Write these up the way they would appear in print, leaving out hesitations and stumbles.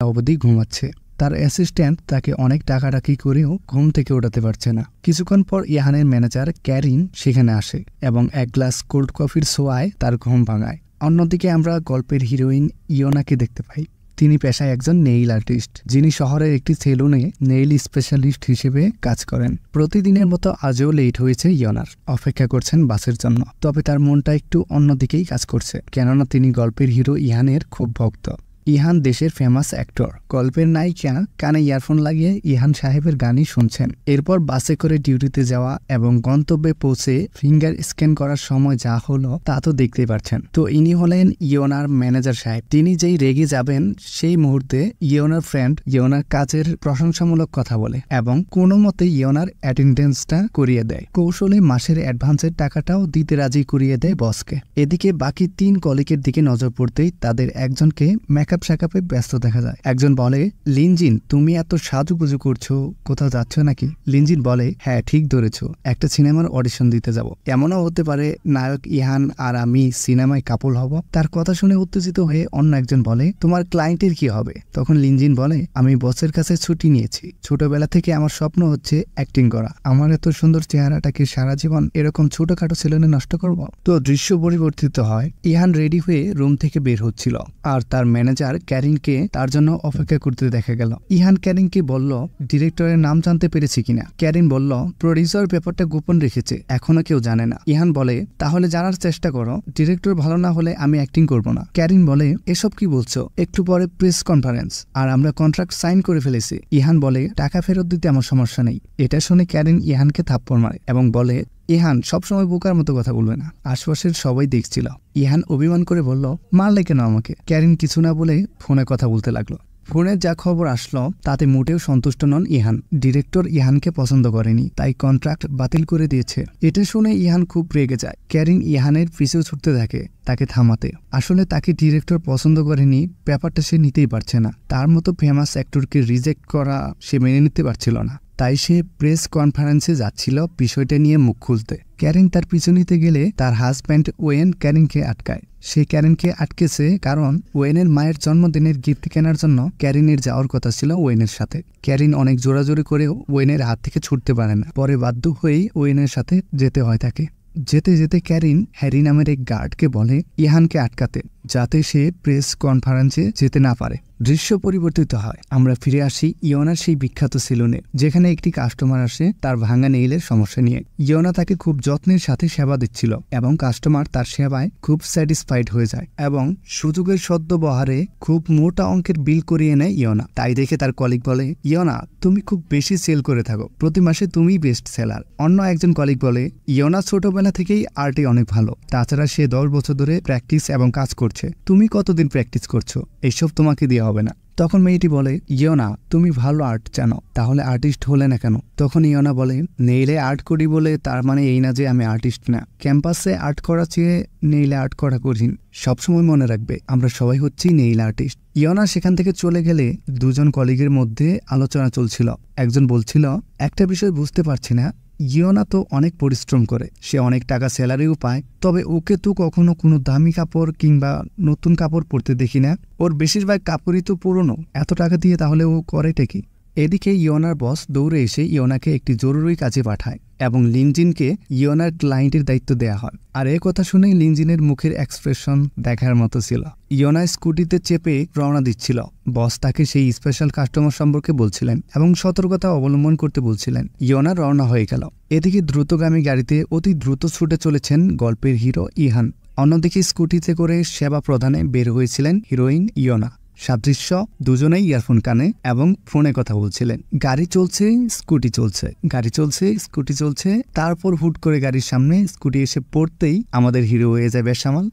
অবধি ঘুমাচ্ছে। তার অ্যাসিস্ট্যান্ট তাকে অনেক ডাকাডাকি করেও ঘুম থেকে ওঠাতে পারছে না। কিছুক্ষণ পর ইহানের ম্যানেজার ক্যারিন সেখানে আসে এবং এক গ্লাস কোল্ড কফির ছোঁয়ায় তার ঘুম ভাঙায়। অন্যদিকে আমরা গল্পের হিরোইন ইয়োনাকে দেখতে পাই। তিনি পেশায় একজন নেইল আর্টিস্ট, যিনি শহরের একটি সেলুনে নেইল স্পেশালিস্ট হিসেবে কাজ করেন। প্রতিদিনের মতো আজও লেট হয়েছে ইয়োনার, অপেক্ষা করছেন বাসের জন্য। তবে তার মনটা একটু অন্যদিকেই কাজ করছে, কেননা তিনি গল্পের হিরো ইহানের খুব ভক্ত। ইহান দেশের ফেমাস অ্যাক্টর। গল্পের নায়িকা কানে ইয়ারফোন লাগিয়ে ইহান সাহেবের গানই শুনছেন। এরপর বাসে করে ডিউটিতে যাওয়া এবং গন্তব্যে পৌঁছে ফিঙ্গার স্ক্যান করার সময় যা হলো তা তো দেখতেই পারছেন। তো ইনি হলেন ইয়োনার ম্যানেজার সাহেব। তিনি যেই রেগে যাবেন সেই মুহূর্তে ইয়োনার ফ্রেন্ড ইয়োনার কাজের প্রশংসামূলক কথা বলে এবং কোনো মতে ইয়োনার অ্যাটেন্ডেন্সটা করিয়ে দেয়। কৌশলে মাসের অ্যাডভান্সের টাকাটাও দিতে রাজি করিয়ে দেয় বসকে। এদিকে বাকি 3 কলিগের দিকে নজর পড়তেই তাদের একজনকে মেকআপ শাকাপে ব্যস্ত দেখা যায়। একজন বলে, লিনজিন তুমি এত সাজুগুজু করছো, কোথাও যাচ্ছ নাকি? লিনজিন বলে, হ্যাঁ ঠিক ধরেছো, একটা সিনেমার অডিশন দিতে যাব। এমনও হতে পারে নায়ক ইহান আর আমি সিনেমায় কাপল হব। তার কথা শুনে উত্তেজিত হয়ে অন্য একজন বলে, তোমার ক্লায়েন্টের কি হবে? তখন লিনজিন বলে, আমি বসের কাছে ছুটি নিয়েছি। ছোটবেলা থেকে আমার স্বপ্ন হচ্ছে অ্যাক্টিং করা। আমার এত সুন্দর চেহারাটাকে সারা জীবন এরকম ছোটখাটো সেলুনে নষ্ট করব? তো দৃশ্য পরিবর্তিত হয়। ইহান রেডি হয়ে রুম থেকে বের হচ্ছিল আর তার ম্যানেজার ক্যারিনকে তার জন্য অপেক্ষা করতে দেখা গেল। ইহান ক্যারিনকে বলল, ডিরেক্টরের নাম জানতে পেরেছি কিনা? ক্যারিন বলল, প্রডিউসার ব্যাপারটা গোপন রেখেছে, এখনো কেউ জানে না। ইহান বলে, তাহলে জানার চেষ্টা করো, ডিরেক্টর ভালো না হলে আমি অ্যাক্টিং করব না। ক্যারিন বলে, এসব কি বলছো? একটু পরে প্রেস কনফারেন্স আর আমরা কন্ট্রাক্ট সাইন করে ফেলেছি। ইহান বলে, টাকা ফেরত দিতে আমার সমস্যা নেই। এটা শুনে ক্যারিন ইহানকে থাপ্পড় মারে এবং বলে, ইহান সবসময় বোকার মতো কথা বলবে না, আশপাশের সবাই দেখছিল। ইহান অভিমান করে বলল, মারলে কেন আমাকে? ক্যারিন কিছু না বলে ফোনে কথা বলতে লাগলো। ফোনে যা খবর আসলো তাতে মোটেও সন্তুষ্ট নন ইহান। ডিরেক্টর ইহানকে পছন্দ করেনি, তাই কন্ট্রাক্ট বাতিল করে দিয়েছে। এটা শুনে ইহান খুব রেগে যায়। ক্যারিন ইহানের পিছু ছুটতে থাকে তাকে থামাতে। আসলে তাকে ডিরেক্টর পছন্দ করেনি, ব্যাপারটা সে নিতেই পারছে না। তার মতো ফেমাস অ্যাক্টরকে রিজেক্ট করা সে মেনে নিতে পারছিল না। তাই সে প্রেস কনফারেন্সে যাচ্ছিল বিষয়টা নিয়ে মুখ খুলতে। ক্যারিন তার পিছু নিতে গেলে তার হাজব্যান্ড ওয়েন ক্যারিনকে আটকায়। সে ক্যারিনকে আটকেছে কারণ ওয়েনের মায়ের জন্মদিনের গিফট কেনার জন্য ক্যারিনের যাওয়ার কথা ছিল ওয়েনের সাথে। ক্যারিন অনেক জোরাজোরি করেও ওয়েনের হাত থেকে ছুটতে পারে না। পরে বাধ্য হয়েই ওয়েনের সাথে যেতে হয় তাকে। যেতে যেতে ক্যারিন হ্যারি নামের এক গার্ডকে বলে ইহানকে আটকাতে, যাতে সে প্রেস কনফারেন্সে যেতে না পারে। দৃশ্য পরিবর্তিত হয়। আমরা ফিরে আসি ইয়োনার সেই বিখ্যাত সেলুনে, যেখানে একটি কাস্টমার আসে তার ভাঙা নেইলের সমস্যা নিয়ে। ইয়োনা তাকে খুব যত্নের সাথে সেবা দিচ্ছিল এবং কাস্টমার তার সেবায় খুব স্যাটিসফাইড হয়ে যায় এবং সুযোগের সদ্ব্যবহারে খুব মোটা অঙ্কের বিল করিয়ে নেয় ইয়োনা। তাই দেখে তার কলিগ বলে, ইয়োনা তুমি খুব বেশি সেল করে থাকো, প্রতি মাসে তুমিই বেস্ট সেলার। অন্য একজন কলিগ বলে, ইয়োনা ছোটবেলা থেকেই আর্টে অনেক ভালো, তাছাড়া সে 10 বছর ধরে প্র্যাকটিস এবং কাজ করছে। তুমি কতদিন প্র্যাকটিস করছো? এইসব তোমাকে দেওয়া হবে না। তখন মেয়েটি বলে, ইয়োনা তুমি ভালো আর্ট জানো, তাহলে আর্টিস্ট হলে না কেন? তখন ইয়োনা বলে, নেইলে আর্ট করি বলে তার মানে এই না যে আমি আর্টিস্ট না। ক্যাম্পাসে আর্ট করা চেয়ে নেইলে আর্ট করা কঠিন। সবসময় মনে রাখবে, আমরা সবাই হচ্ছি নেইল আর্টিস্ট। ইয়োনা সেখান থেকে চলে গেলে দুজন কলিগের মধ্যে আলোচনা চলছিল। একজন বলছিল, একটা বিষয় বুঝতে পারছি না, ইয়োনা তো অনেক পরিশ্রম করে, সে অনেক টাকা স্যালারিও পায়, তবে ওকে তো কখনো কোনো দামি কাপড় কিংবা নতুন কাপড় পরতে দেখি না। ওর বেশিরভাগ কাপড়ই তো পুরনো, এত টাকা দিয়ে তাহলে ও করেটা কি? এদিকে ইয়োনার বস দৌড়ে এসে ইয়োনাকে একটি জরুরি কাজে পাঠায় এবং লিনজিনকে ইয়োনার ক্লায়েন্টের দায়িত্ব দেয়া হয়। আর এ কথা শুনে লিনজিনের মুখের এক্সপ্রেশন দেখার মতো ছিল। ইয়োনা স্কুটিতে চেপে রওনা দিচ্ছিল। বস তাকে সেই স্পেশাল কাস্টমার সম্পর্কে বলছিলেন এবং সতর্কতা অবলম্বন করতে বলছিলেন। ইয়োনা রওনা হয়ে গেল। এদিকে দ্রুতগামী গাড়িতে অতি দ্রুত ছুটে চলেছেন গল্পের হিরো ইহান। অন্যদিকে স্কুটিতে করে সেবা প্রদানে বের হয়েছিলেন হিরোইন ইয়োনা। সাদৃশ্য, দুজনেই ইয়ারফোন কানে এবং ফোনে কথা বলছিলেন। গাড়ি চলছে, স্কুটি চলছে, গাড়ি চলছে, স্কুটি চলছে। তারপর হুট করে গাড়ির সামনে স্কুটি এসে পড়তেই আমাদের হিরো হয়ে যায় বেসামাল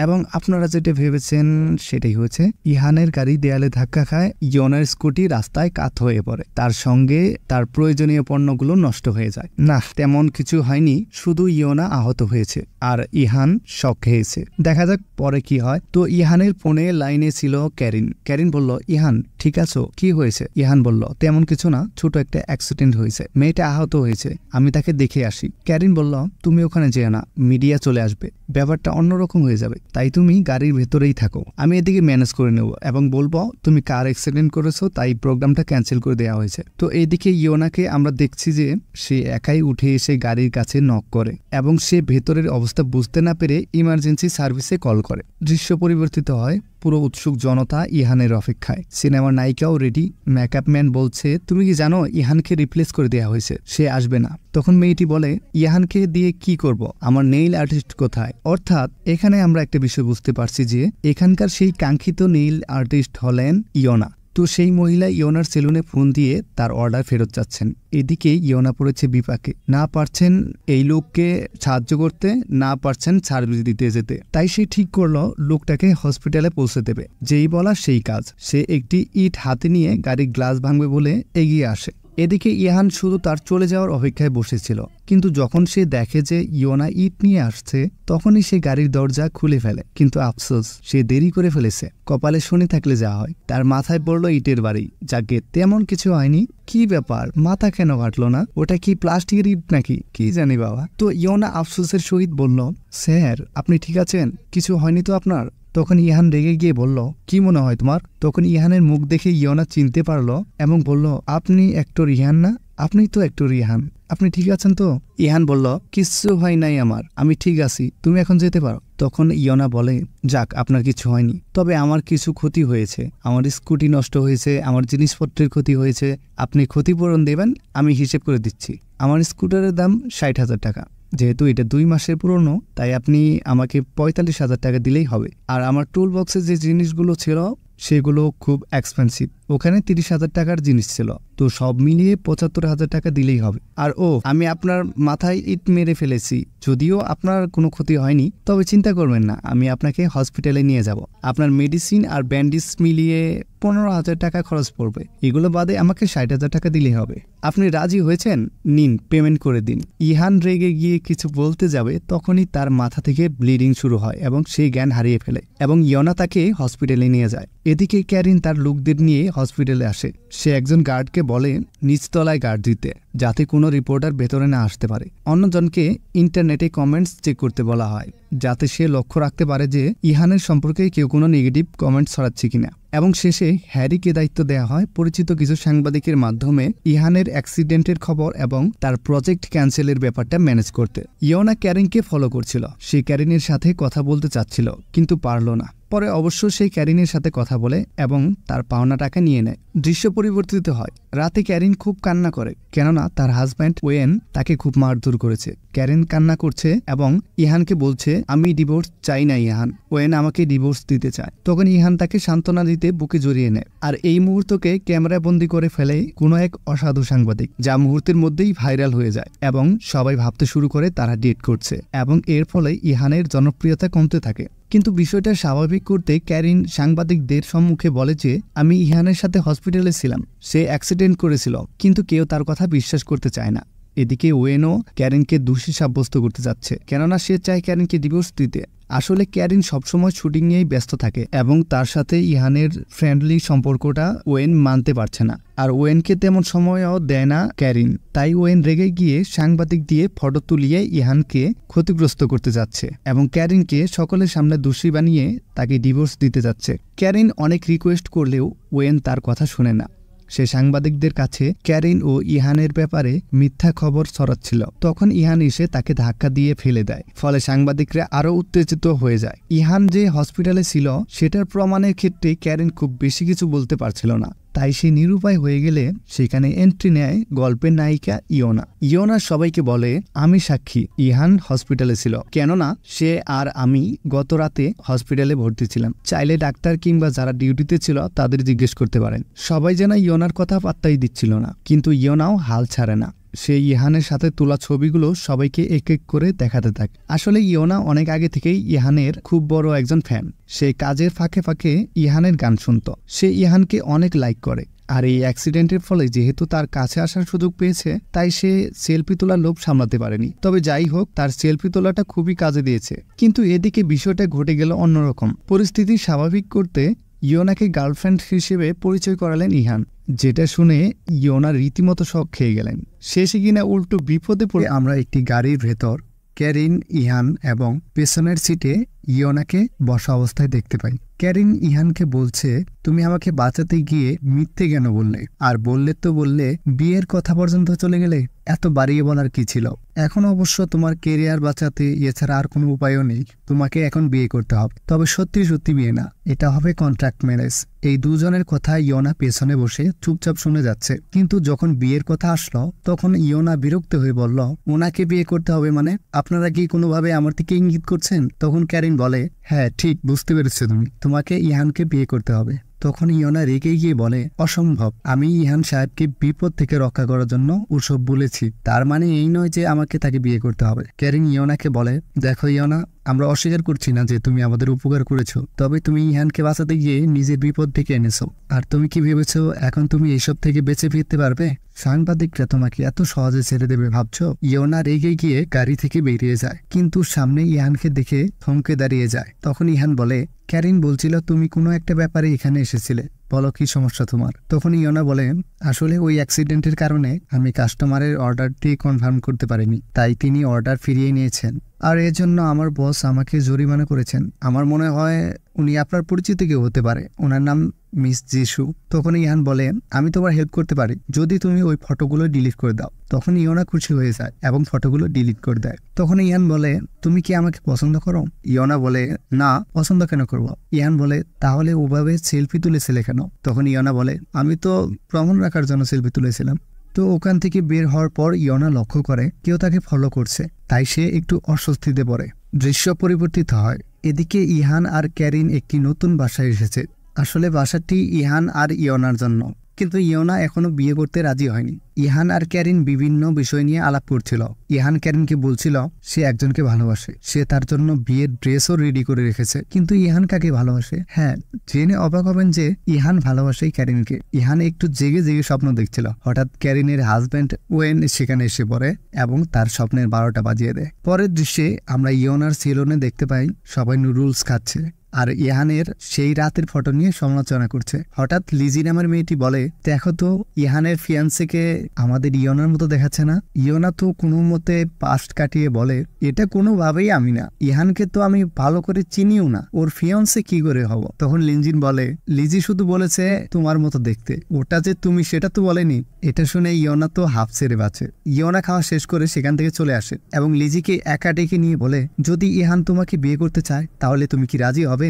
এবং আপনারা যেটা ভেবেছেন সেটাই হয়েছে। ইহানের গাড়ি দেয়ালে ধাক্কা খায়, ইয়োনার স্কুটি রাস্তায় কাত হয়ে পড়ে, তার সঙ্গে তার প্রয়োজনীয় পণ্যগুলো নষ্ট হয়ে যায়। না, তেমন কিছু হয়নি, শুধু ইয়োনা আহত হয়েছে আর ইহান শক খেয়েছে। দেখা যাক পরে কি হয়। তো ইহানের ফোনে লাইনে ছিল ক্যারিন। ক্যারিন বলল, ইহান ঠিক আছো? কি হয়েছে? ইহান বলল, তেমন কিছু না, ছোট একটা অ্যাক্সিডেন্ট হয়েছে, মেয়েটা আহত হয়েছে, আমি তাকে দেখে আসি। ক্যারিন বলল, তুমি ওখানে যেও না, মিডিয়া চলে আসবে, ব্যাপারটা অন্যরকম হয়ে যাবে, তাই তুমি গাড়ির ভেতরেই থাকো, আমি এদিকে ম্যানেজ করে নেব এবং বলবো তুমি কার অ্যাক্সিডেন্ট করেছো, তাই প্রোগ্রামটা ক্যান্সেল করে দেওয়া হয়েছে। তো এইদিকে ইয়োনাকে আমরা দেখছি যে সে একাই উঠে এসে গাড়ির কাছে নক করে এবং সে ভেতরের অবস্থা বুঝতে না পেরে ইমার্জেন্সি সার্ভিসে কল করে। দৃশ্য পরিবর্তিত হয়, পুরো উৎসুক জনতা ইহানের অপেক্ষায়। সিনেমার নায়িকাও রেডি, মেকআপ ম্যান বলছে, তুমি কি জানো ইহানকে রিপ্লেস করে দেওয়া হয়েছে, সে আসবে না। তখন মেয়েটি বলে, ইহানকে দিয়ে কি করব, আমার নেইল আর্টিস্ট কোথায়? অর্থাৎ এখানে আমরা একটা বিষয় বুঝতে পারছি যে এখানকার সেই কাঙ্ক্ষিত নেইল আর্টিস্ট হলেন ইয়োনা। তো সেই মহিলা ইয়োনার সেলুনে ফোন দিয়ে তার অর্ডার ফেরত যাচ্ছেন। এদিকে ইয়োনা পড়েছে বিপাকে, না পারছেন এই লোককে সাহায্য করতে, না পারছেন সার্ভিস দিতে যেতে। তাই সে ঠিক করলো লোকটাকে হসপিটালে পৌঁছে দেবে, যেই বলা সেই কাজ। সে একটি ইট হাতে নিয়ে গাড়ির গ্লাস ভাঙবে বলে এগিয়ে আসে। এদিকে ইহান শুধু তার চলে যাওয়ার অপেক্ষায় বসেছিল, কিন্তু যখন সে দেখে যে ইয়োনা ইট নিয়ে আসছে তখনই সে গাড়ির দরজা খুলে ফেলে। কিন্তু আফসোস, সে দেরি করে ফেলেছে। কপালে শনি থাকলে যা হয়, তার মাথায় পড়লো ইটের বাড়ি। যাকে তেমন কিছু হয়নি। কি ব্যাপার, মাথা কেন কাটলো না? ওটা কি প্লাস্টিকের ইট নাকি? কি জানি বাবা। তো ইয়োনা আফসোসের সহিত বলল, স্যার আপনি ঠিক আছেন? কিছু হয়নি তো আপনার? তখন ইহান রেগে গিয়ে বলল, কি মনে হয় তোমার? তখন ইহানের মুখ দেখে ইয়োনা চিনতে পারলো এবং বলল, আপনি অ্যাক্টর ইহান না? আপনি তো অ্যাক্টর ইহান, আপনি ঠিক আছেন তো? ইহান বলল, কিচ্ছু হয় নাই আমার, আমি ঠিক আছি, তুমি এখন যেতে পারো। তখন ইয়োনা বলে, যাক আপনার কিছু হয়নি, তবে আমার কিছু ক্ষতি হয়েছে, আমার স্কুটি নষ্ট হয়েছে, আমার জিনিসপত্রের ক্ষতি হয়েছে, আপনি ক্ষতিপূরণ দেবেন, আমি হিসেব করে দিচ্ছি। আমার স্কুটারের দাম 60,000 টাকা, যেহেতু এটা 2 মাসের পুরনো, তাই আপনি আমাকে 45,000 টাকা দিলেই হবে। আর আমার টুল বক্সে যে জিনিসগুলো ছিল সেগুলো খুব এক্সপেন্সিভ, ওখানে 30,000 টাকার জিনিস ছিল, তো সব মিলিয়ে 75,000 টাকা দিলেই হবে। আর আমি আপনার মাথায় ইট মেরে ফেলেছি, যদিও আপনার কোনো ক্ষতি হয়নি, তবে চিন্তা করবেন না, আমি আপনাকে হসপিটালে নিয়ে যাব, আপনার মেডিসিন আর ব্যান্ডেজ মিলিয়ে 15,000 টাকা খরচ পড়বে, এগুলো বাদে আমাকে 60,000 টাকা দিলেই হবে। আপনি রাজি হয়েছেন? নিন, পেমেন্ট করে দিন। ইহান রেগে গিয়ে কিছু বলতে যাবে, তখনই তার মাথা থেকে ব্লিডিং শুরু হয় এবং সে জ্ঞান হারিয়ে ফেলে এবং ইয়োনা তাকে হসপিটালে নিয়ে যায়। এদিকে ক্যারিন তার লোকদের নিয়ে হসপিটালে আসে। সে একজন গার্ডকে বলে নিচতলায় গার্ড দিতে, যাতে কোনো রিপোর্টার ভেতরে না আসতে পারে। অন্যজনকে ইন্টারনেটে কমেন্টস চেক করতে বলা হয়, যাতে সে লক্ষ্য রাখতে পারে যে ইহানের সম্পর্কে কেউ কোনো নেগেটিভ কমেন্ট ছড়াচ্ছে কিনা। এবং শেষে হ্যারিকে দায়িত্ব দেওয়া হয় পরিচিত কিছু সাংবাদিকের মাধ্যমে ইহানের অ্যাক্সিডেন্টের খবর এবং তার প্রজেক্ট ক্যান্সেলের ব্যাপারটা ম্যানেজ করতে। ইয়োনা ক্যারিনকে ফলো করছিল, সে ক্যারিনের সাথে কথা বলতে চাচ্ছিল কিন্তু পারল না। পরে অবশ্য সেই ক্যারিনের সাথে কথা বলে এবং তার পাওনা টাকা নিয়ে নেয়। দৃশ্য পরিবর্তিত হয়, রাতে ক্যারিন খুব কান্না করে, কেননা তার হাজব্যান্ড ওয়েন তাকে খুব মারধর করেছে। ক্যারিন কান্না করছে এবং ইহানকে বলছে, আমি ডিভোর্স চাই না ইহান, ওয়েন আমাকে ডিভোর্স দিতে চায়। তখন ইহান তাকে সান্ত্বনা দিতে বুকে জড়িয়ে নেয়। আর এই মুহূর্তকে ক্যামেরা বন্দি করে ফেলে কোনো এক অসাধু সাংবাদিক, যা মুহূর্তের মধ্যেই ভাইরাল হয়ে যায় এবং সবাই ভাবতে শুরু করে তারা ডেট করছে এবং এর ফলে ইহানের জনপ্রিয়তা কমতে থাকে। কিন্তু বিষয়টা স্বাভাবিক করতে ক্যারিন সাংবাদিকদের সম্মুখে বলে যে আমি ইহানের সাথে হসপিটালে ছিলাম, সে অ্যাক্সিডেন্ট করেছিল, কিন্তু কেউ তার কথা বিশ্বাস করতে চায় না। এদিকে ওয়েনও ক্যারিনকে দোষী সাব্যস্ত করতে যাচ্ছে, কেননা সে চায় ক্যারিনকে ডিভোর্স দিতে। আসলে ক্যারিন সবসময় শুটিং নিয়েই ব্যস্ত থাকে এবং তার সাথে ইহানের ফ্রেন্ডলি সম্পর্কটা ওয়েন মানতে পারছে না। আর ওয়েনকে তেমন সময়ও দেয় না ক্যারিন, তাই ওয়েন রেগে গিয়ে সাংবাদিক দিয়ে ফটো তুলিয়ে ইহানকে ক্ষতিগ্রস্ত করতে যাচ্ছে এবং ক্যারিনকে সকলের সামনে দোষী বানিয়ে তাকে ডিভোর্স দিতে যাচ্ছে। ক্যারিন অনেক রিকোয়েস্ট করলেও ওয়েন তার কথা শুনে না। সে সাংবাদিকদের কাছে ক্যারিন ও ইহানের ব্যাপারে মিথ্যা খবর ছড়াচ্ছিল। তখন ইহান এসে তাকে ধাক্কা দিয়ে ফেলে দেয়, ফলে সাংবাদিকরা আরো উত্তেজিত হয়ে যায়। ইহান যে হসপিটালে ছিল সেটার প্রমাণের ক্ষেত্রে ক্যারিন খুব বেশি কিছু বলতে পারছিল না, তাই সে নিরুপায় হয়ে গেলে সেখানে এন্ট্রি নেয় গল্পের নায়িকা ইয়োনা। ইয়োনা সবাইকে বলে, আমি সাক্ষী, ইহান হসপিটালে ছিল, কেননা সে আর আমি গত রাতে হসপিটালে ভর্তি ছিলাম, চাইলে ডাক্তার কিংবা যারা ডিউটিতে ছিল তাদের জিজ্ঞেস করতে পারেন। সবাই যেন ইয়োনার কথা পাত্তাই দিচ্ছিল না, কিন্তু ইয়োনাও হাল ছাড়ে না। সে ইহানের সাথে তোলা ছবিগুলো সবাইকে এক এক করে দেখাতে থাকে। আসলে ইয়োনা অনেক আগে থেকেই ইহানের খুব বড় একজন ফ্যান। সে কাজের ফাঁকে ফাঁকে ইহানের গান শুনত, সে ইহানকে অনেক লাইক করে। আর এই অ্যাক্সিডেন্টের ফলে যেহেতু তার কাছে আসার সুযোগ পেয়েছে, তাই সে সেলফি তোলার লোভ সামলাতে পারেনি। তবে যাই হোক, তার সেলফি তোলাটা খুবই কাজে দিয়েছে। কিন্তু এদিকে বিষয়টা ঘটে গেল অন্যরকম। পরিস্থিতি স্বাভাবিক করতে ইয়োনাকে গার্লফ্রেন্ড হিসেবে পরিচয় করালেন ইহান, যেটা শুনে ইয়োনা রীতিমতো শক খেয়ে গেলেন। শেষে কিনা উল্টো বিপদে পড়ে আমরা একটি গাড়ির ভেতর ক্যারিন, ইহান এবং পেছনের সিটে ইয়োনাকে বসা অবস্থায় দেখতে পাই। ক্যারিন ইহানকে বলছে, তুমি আমাকে বাঁচাতে গিয়ে মিথ্যে কেন বললে? আর বললে বিয়ের কথা পর্যন্ত চলে গেলে। এত বাড়িয়ে বলার কি ছিল? এখন অবশ্য তোমার কেরিয়ার বাঁচাতে এছাড়া আর কোনো উপায়ও নেই। তোমাকে এখন বিয়ে করতে হবে, তবে সত্যি সত্যি বিয়ে না, এটা হবে কন্ট্রাক্ট ম্যারেজ। এই দুজনের কথা ইয়োনা পেছনে বসে চুপচাপ শুনে যাচ্ছে। কিন্তু যখন বিয়ের কথা আসলো তখন ইয়োনা বিরক্ত হয়ে বলল, ওনাকে বিয়ে করতে হবে মানে? আপনারা কি কোনোভাবে আমার দিকে ইঙ্গিত করছেন? তখন ক্যারিন বলে, হ্যাঁ ঠিক বুঝতে পেরেছো তুমি, তোমাকে ইহানকে বিয়ে করতে হবে। তখন ইয়োনা রেগে গিয়ে বলে, অসম্ভব, আমি ইহান সাহেবকে বিপদ থেকে রক্ষা করার জন্য ওসব বলেছি, তার মানে এই নয় যে আমাকে তাকে বিয়ে করতে হবে। ক্যারিন ইয়োনাকে বলে, দেখো ইয়োনা, আমরা অস্বীকার করছি না যে তুমি আমাদের উপকার করেছো, তবে তুমি ইহানকে বাঁচাতে গিয়ে নিজের বিপদ থেকে এনেছো। আর তুমি কি ভেবেছো এখন তুমি এইসব থেকে বেঁচে ফিরতে পারবে? সাংবাদিকরা তোমাকে এত সহজে ছেড়ে দেবে ভাবছো? ইয়োনা রেগে গিয়ে গাড়ি থেকে বেরিয়ে যায়, কিন্তু সামনে ইহানকে দেখে থমকে দাঁড়িয়ে যায়। তখন ইহান বলে, ক্যারিন বলছিল তুমি কোনো একটা ব্যাপারে এখানে এসেছিলে, বলো কি সমস্যা তোমার? তখন ইয়োনা বলে, আসলে ওই অ্যাক্সিডেন্টের কারণে আমি কাস্টমারের অর্ডারটি কনফার্ম করতে পারিনি, তাই তিনি অর্ডার ফিরিয়ে নিয়েছেন। আর এর জন্য আমার বস আমাকে জরিমানা করেছেন। আমার মনে হয় উনি আপনার পরিচিত কেউ হতে পারে, ওনার নাম মিস যিশু। তখন ইহান বলে, আমি তোমার হেল্প করতে পারি যদি তুমি ওই ফটোগুলো ডিলিট করে দাও। তখন ইয়োনা খুশি হয়ে যায় এবং ফটোগুলো ডিলিট করে দেয়। তখন ইহান বলে, তুমি কি আমাকে পছন্দ করো? ইয়োনা বলে, না, পছন্দ কেন করবো? ইহান বলে, তাহলে ওভাবে সেলফি তুলেছিলে কেন? তখন ইয়োনা বলে, আমি তো প্রমাণ রাখার জন্য সেলফি তুলেছিলাম। তো ওখান থেকে বের হওয়ার পর ইয়োনা লক্ষ্য করে কেউ তাকে ফলো করছে, তাই সে একটু অস্বস্তিতে পড়ে। দৃশ্য পরিবর্তিত হয়। এদিকে ইহান আর ক্যারিন একটি নতুন বাসায় এসেছে। আসলে বাসাটি ইহান আর ইয়োনার জন্য, কিন্তু ইয়োনা এখনো বিয়ে করতে রাজি হয়নি। ইহান আর ক্যারিন বিভিন্ন বিষয় নিয়ে আলাপ করছিল। ইহান ক্যারিনকে বলছিল সে একজনকে ভালোবাসে, সে তার জন্য বিয়ের ড্রেসও রেডি করে রেখেছে। কিন্তু ইহান কাকে ভালোবাসে? হ্যাঁ, জেনে অবাক হবেন যে ইহান ভালোবাসে ক্যারিনকে। ইহান একটু জেগে জেগে স্বপ্ন দেখছিল। হঠাৎ ক্যারিনের হাজব্যান্ড ওয়েন সেখানে এসে পড়ে এবং তার স্বপ্নের 12টা বাজিয়ে দেয়। পরের দৃশ্যে আমরা ইয়োনার সেলুনে দেখতে পাই সবাই নুডলস খাচ্ছে আর ইহানের সেই রাতের ফটো নিয়ে সমালোচনা করছে। হঠাৎ লিজি নামের মেয়েটি বলে, দেখো তো ইহানের ফিয়ান্সেকে আমাদের ইয়োনার মতো দেখাচ্ছে না? ইয়োনা তো কোনো মতে পাস্ট কাটিয়ে বলে, এটা কোনোভাবেই আমি না, ইহানকে তো আমি ভালো করে চিনিও না, ওর ফিয়ান্সে কি করে হব? তখন লিনজিন বলে, লিজি শুধু বলেছে তোমার মতো দেখতে, ওটা যে তুমি সেটা তো বলেনি। এটা শুনে ইয়োনা তো হাফ ছেড়ে বাঁচে। ইয়োনা খাওয়া শেষ করে সেখান থেকে চলে আসে এবং লিজিকে একা ডেকে নিয়ে বলে, যদি ইহান তোমাকে বিয়ে করতে চায় তাহলে তুমি কি রাজি হবে?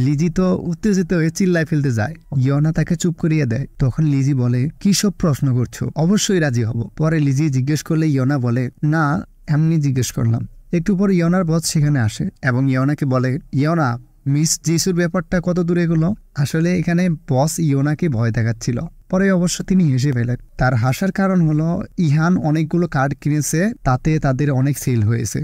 লিজি তো উত্তেজিত হয়ে চিল্লায় ফেলতে যায়। ইয়োনা তাকে চুপ করিয়ে দেয়। তখন লিজি বলে, কি সব প্রশ্ন করছো? অবশ্যই রাজি হব। পরে লিজি জিজ্ঞেস করলে ইয়োনা বলে, না, এমনি জিজ্ঞেস করলাম। একটু পর ইয়োনার বস সেখানে আসে এবং ইয়োনাকে বলে, ইয়োনা, মিস যিশুর ব্যাপারটা কত দূরে গেল? আসলে এখানে বস ইয়োনাকে ভয় দেখাচ্ছিল। পরে অবশ্য তিনি হেসে ফেলেন। তার হাসার কারণ হলো ইহান অনেকগুলো কার্ড কিনেছে, তাতে তাদের অনেক সেল হয়েছে